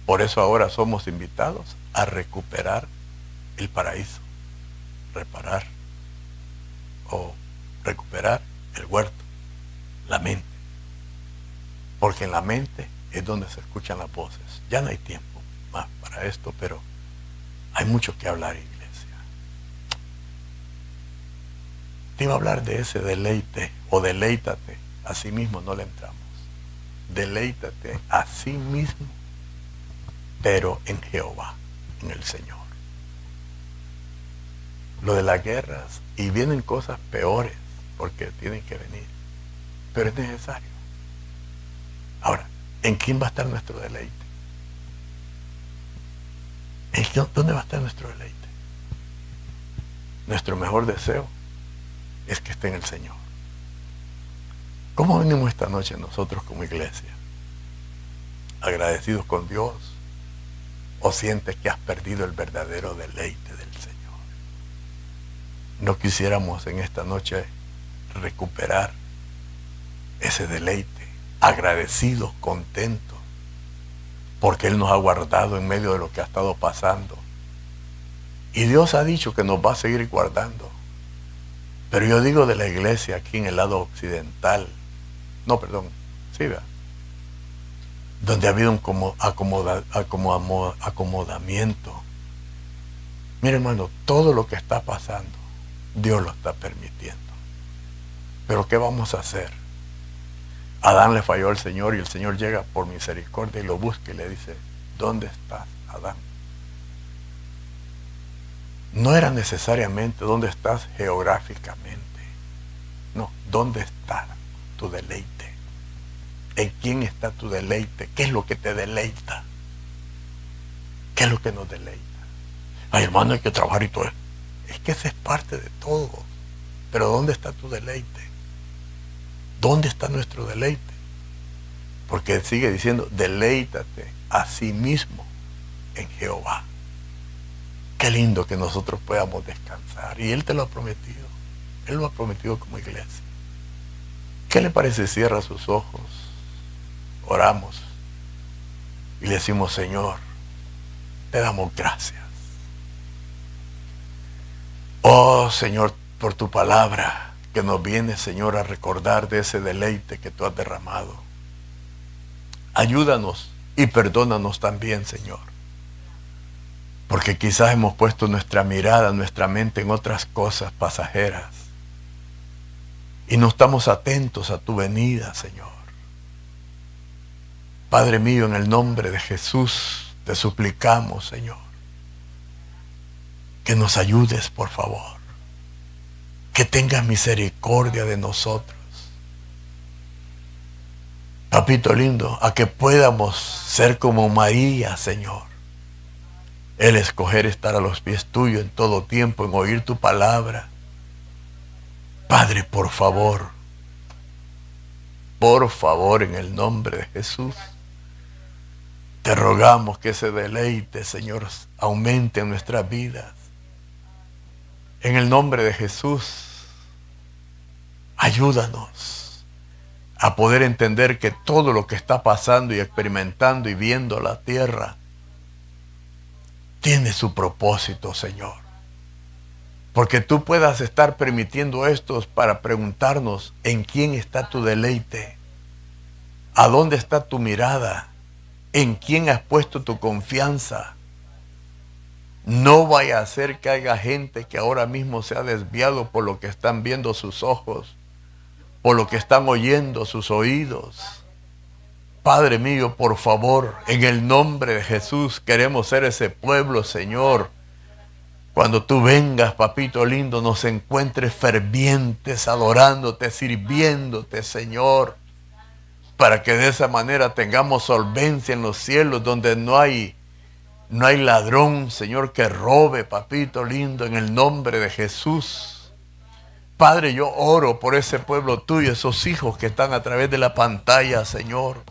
Por eso ahora somos invitados a recuperar el paraíso, reparar o recuperar el huerto, la mente. Porque en la mente es donde se escuchan las voces. Ya no hay tiempo más para esto, pero hay mucho que hablar, iglesia. Te iba a hablar de ese deleite o deleítate. A sí mismo no le entramos. Deleítate a sí mismo, pero en Jehová, en el Señor. Lo de las guerras, y vienen cosas peores, porque tienen que venir, pero es necesario. Ahora, ¿en quién va a estar nuestro deleite? ¿Dónde va a estar nuestro deleite? Nuestro mejor deseo es que esté en el Señor. ¿Cómo venimos esta noche nosotros como iglesia? ¿Agradecidos con Dios? ¿O sientes que has perdido el verdadero deleite del Señor? No quisiéramos en esta noche recuperar ese deleite, agradecidos, contentos, porque Él nos ha guardado en medio de lo que ha estado pasando. Y Dios ha dicho que nos va a seguir guardando. Pero yo digo de la iglesia aquí en el lado occidental, donde ha habido un acomodamiento. Mira, hermano, todo lo que está pasando, Dios lo está permitiendo. Pero ¿qué vamos a hacer? Adán le falló al Señor y el Señor llega por misericordia y lo busca y le dice, ¿dónde estás, Adán? No era necesariamente dónde estás geográficamente. No, ¿dónde está tu deleite? ¿En quién está tu deleite? ¿Qué es lo que te deleita? ¿Qué es lo que nos deleita? Ay, hermano, hay que trabajar y todo. Es que esa es parte de todo. Pero ¿dónde está tu deleite? ¿Dónde está nuestro deleite? Porque sigue diciendo, deleítate a sí mismo en Jehová. Qué lindo que nosotros podamos descansar. Y Él te lo ha prometido. Él lo ha prometido como iglesia. ¿Qué le parece? Cierra sus ojos. Oramos. Y le decimos, Señor, te damos gracias. Oh, Señor, por tu palabra que nos viene, Señor, a recordar de ese deleite que tú has derramado. Ayúdanos y perdónanos también, Señor. Porque quizás hemos puesto nuestra mirada, nuestra mente en otras cosas pasajeras. Y no estamos atentos a tu venida, Señor. Padre mío, en el nombre de Jesús, te suplicamos, Señor, que nos ayudes, por favor. Que tengas misericordia de nosotros. Papito lindo, a que podamos ser como María, Señor. El escoger estar a los pies tuyos en todo tiempo, en oír tu palabra. Padre, por favor, en el nombre de Jesús, te rogamos que ese deleite, Señor, aumente en nuestras vidas. En el nombre de Jesús, ayúdanos a poder entender que todo lo que está pasando y experimentando y viendo la tierra tiene su propósito, Señor. Porque tú puedas estar permitiendo esto para preguntarnos en quién está tu deleite, a dónde está tu mirada, en quién has puesto tu confianza. No vaya a ser que haya gente que ahora mismo se ha desviado por lo que están viendo sus ojos, por lo que están oyendo sus oídos. Padre mío, por favor, en el nombre de Jesús, queremos ser ese pueblo, Señor. Cuando tú vengas, papito lindo, nos encuentres fervientes, adorándote, sirviéndote, Señor. Para que de esa manera tengamos solvencia en los cielos, donde no hay ladrón, Señor, que robe, papito lindo, en el nombre de Jesús. Padre, yo oro por ese pueblo tuyo, esos hijos que están a través de la pantalla, Señor.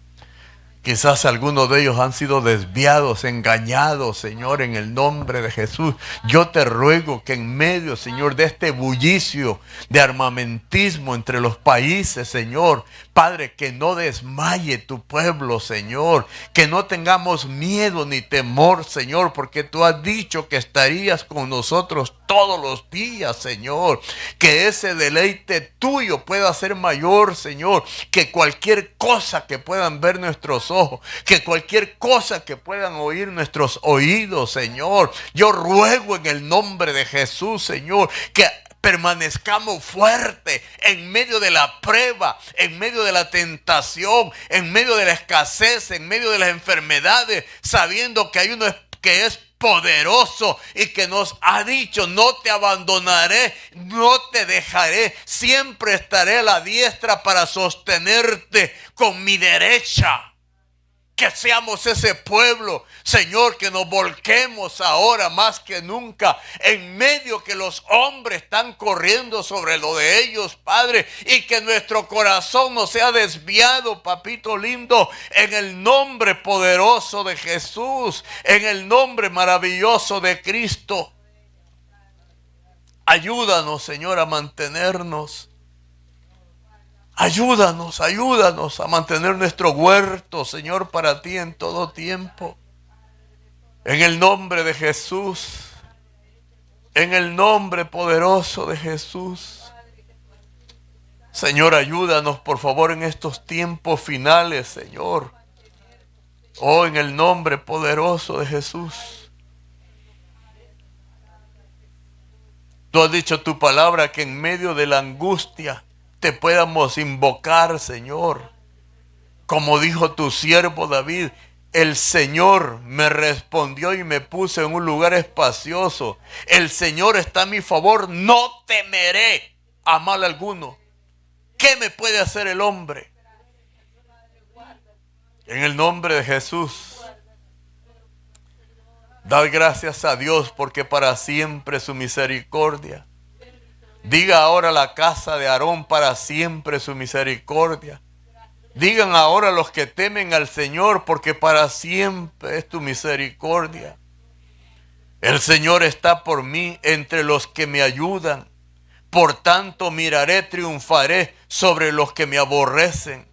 Quizás algunos de ellos han sido desviados, engañados, Señor, en el nombre de Jesús. Yo te ruego que en medio, Señor, de este bullicio de armamentismo entre los países, Señor, Padre, que no desmaye tu pueblo, Señor. Que no tengamos miedo ni temor, Señor, porque tú has dicho que estarías con nosotros todos los días, Señor. Que ese deleite tuyo pueda ser mayor, Señor, que cualquier cosa que puedan ver nuestros ojos, que cualquier cosa que puedan oír nuestros oídos, Señor. Yo ruego en el nombre de Jesús, Señor, que permanezcamos fuertes en medio de la prueba, en medio de la tentación, en medio de la escasez, en medio de las enfermedades, sabiendo que hay uno que es poderoso y que nos ha dicho: no te abandonaré, no te dejaré, siempre estaré a la diestra para sostenerte con mi derecha. Que seamos ese pueblo, Señor, que nos volquemos ahora más que nunca en medio que los hombres están corriendo sobre lo de ellos, Padre, y que nuestro corazón no sea desviado, papito lindo, en el nombre poderoso de Jesús, en el nombre maravilloso de Cristo. Ayúdanos, Señor, a mantenernos. Ayúdanos a mantener nuestro huerto, Señor, para ti en todo tiempo. En el nombre de Jesús, en el nombre poderoso de Jesús. Señor, ayúdanos, por favor, en estos tiempos finales, Señor. Oh, en el nombre poderoso de Jesús. Tú has dicho tu palabra que en medio de la angustia te podamos invocar, Señor. Como dijo tu siervo David: el Señor me respondió y me puso en un lugar espacioso. El Señor está a mi favor, no temeré a mal alguno. ¿Qué me puede hacer el hombre? En el nombre de Jesús, dad gracias a Dios, porque para siempre su misericordia. Diga ahora la casa de Aarón: para siempre su misericordia. Digan ahora los que temen al Señor, porque para siempre es tu misericordia. El Señor está por mí entre los que me ayudan. Por tanto miraré, triunfaré sobre los que me aborrecen.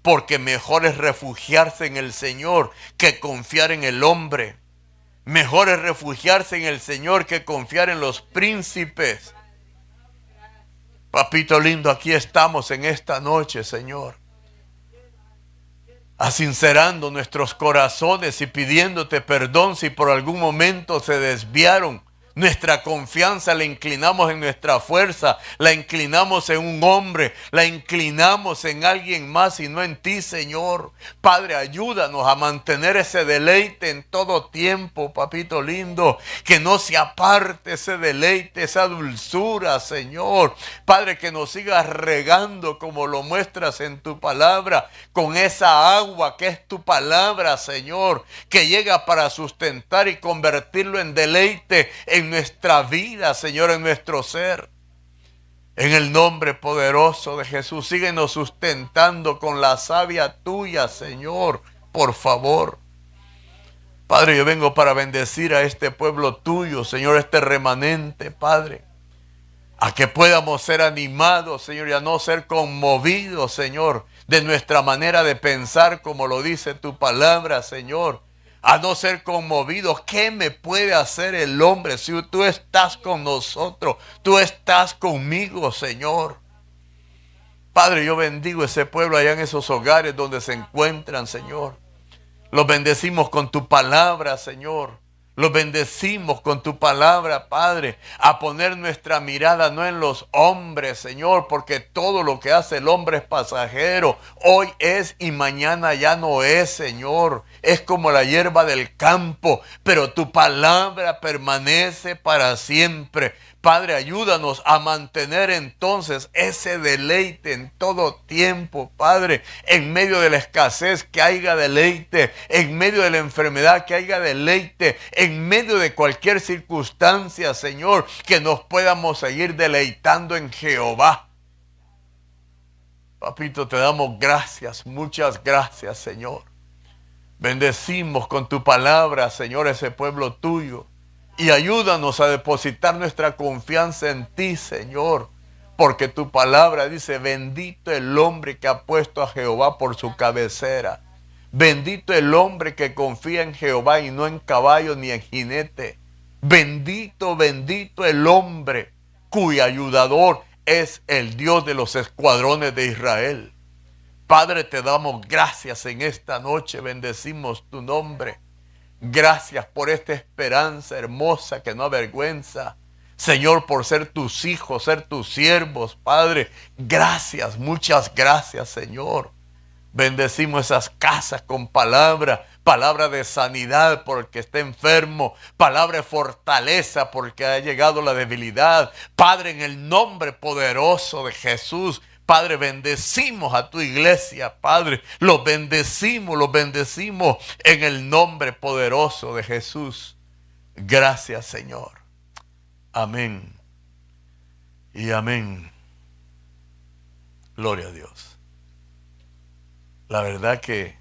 Porque mejor es refugiarse en el Señor que confiar en el hombre. Mejor es refugiarse en el Señor que confiar en los príncipes. Papito lindo, aquí estamos en esta noche, Señor, asincerando nuestros corazones y pidiéndote perdón si por algún momento se desviaron. Nuestra confianza la inclinamos en nuestra fuerza, la inclinamos en un hombre, la inclinamos en alguien más y no en ti, Señor. Padre, ayúdanos a mantener ese deleite en todo tiempo, papito lindo. Que no se aparte ese deleite, esa dulzura, Señor. Padre, que nos sigas regando como lo muestras en tu palabra, con esa agua que es tu palabra, Señor, que llega para sustentar y convertirlo en deleite en nuestra vida, Señor, en nuestro ser. En el nombre poderoso de Jesús, síguenos sustentando con la savia tuya, Señor, por favor. Padre, yo vengo para bendecir a este pueblo tuyo, Señor, este remanente, Padre. A que podamos ser animados, Señor, y a no ser conmovidos, Señor, de nuestra manera de pensar, como lo dice tu palabra, Señor. A no ser conmovidos. ¿Qué me puede hacer el hombre si tú estás con nosotros? Tú estás conmigo, Señor. Padre, yo bendigo ese pueblo allá en esos hogares donde se encuentran, Señor. Los bendecimos con tu palabra, Señor. Los bendecimos con tu palabra, Padre, a poner nuestra mirada no en los hombres, Señor, porque todo lo que hace el hombre es pasajero. Hoy es y mañana ya no es, Señor. Es como la hierba del campo, pero tu palabra permanece para siempre. Padre, ayúdanos a mantener entonces ese deleite en todo tiempo, Padre. En medio de la escasez, que haya deleite. En medio de la enfermedad, que haya deleite. En medio de cualquier circunstancia, Señor, que nos podamos seguir deleitando en Jehová. Papito, te damos gracias, muchas gracias, Señor. Bendecimos con tu palabra, Señor, ese pueblo tuyo. Y ayúdanos a depositar nuestra confianza en ti, Señor. Porque tu palabra dice, bendito el hombre que ha puesto a Jehová por su cabecera. Bendito el hombre que confía en Jehová y no en caballo ni en jinete. Bendito, bendito el hombre cuyo ayudador es el Dios de los escuadrones de Israel. Padre, te damos gracias en esta noche, bendecimos tu nombre. Gracias por esta esperanza hermosa que no avergüenza. Señor, por ser tus hijos, ser tus siervos, Padre. Gracias, muchas gracias, Señor. Bendecimos esas casas con palabra de sanidad por el que esté enfermo, palabra de fortaleza porque ha llegado la debilidad. Padre, en el nombre poderoso de Jesús, Padre, bendecimos a tu iglesia, Padre, los bendecimos en el nombre poderoso de Jesús. Gracias, Señor. Amén y amén. Gloria a Dios. La verdad que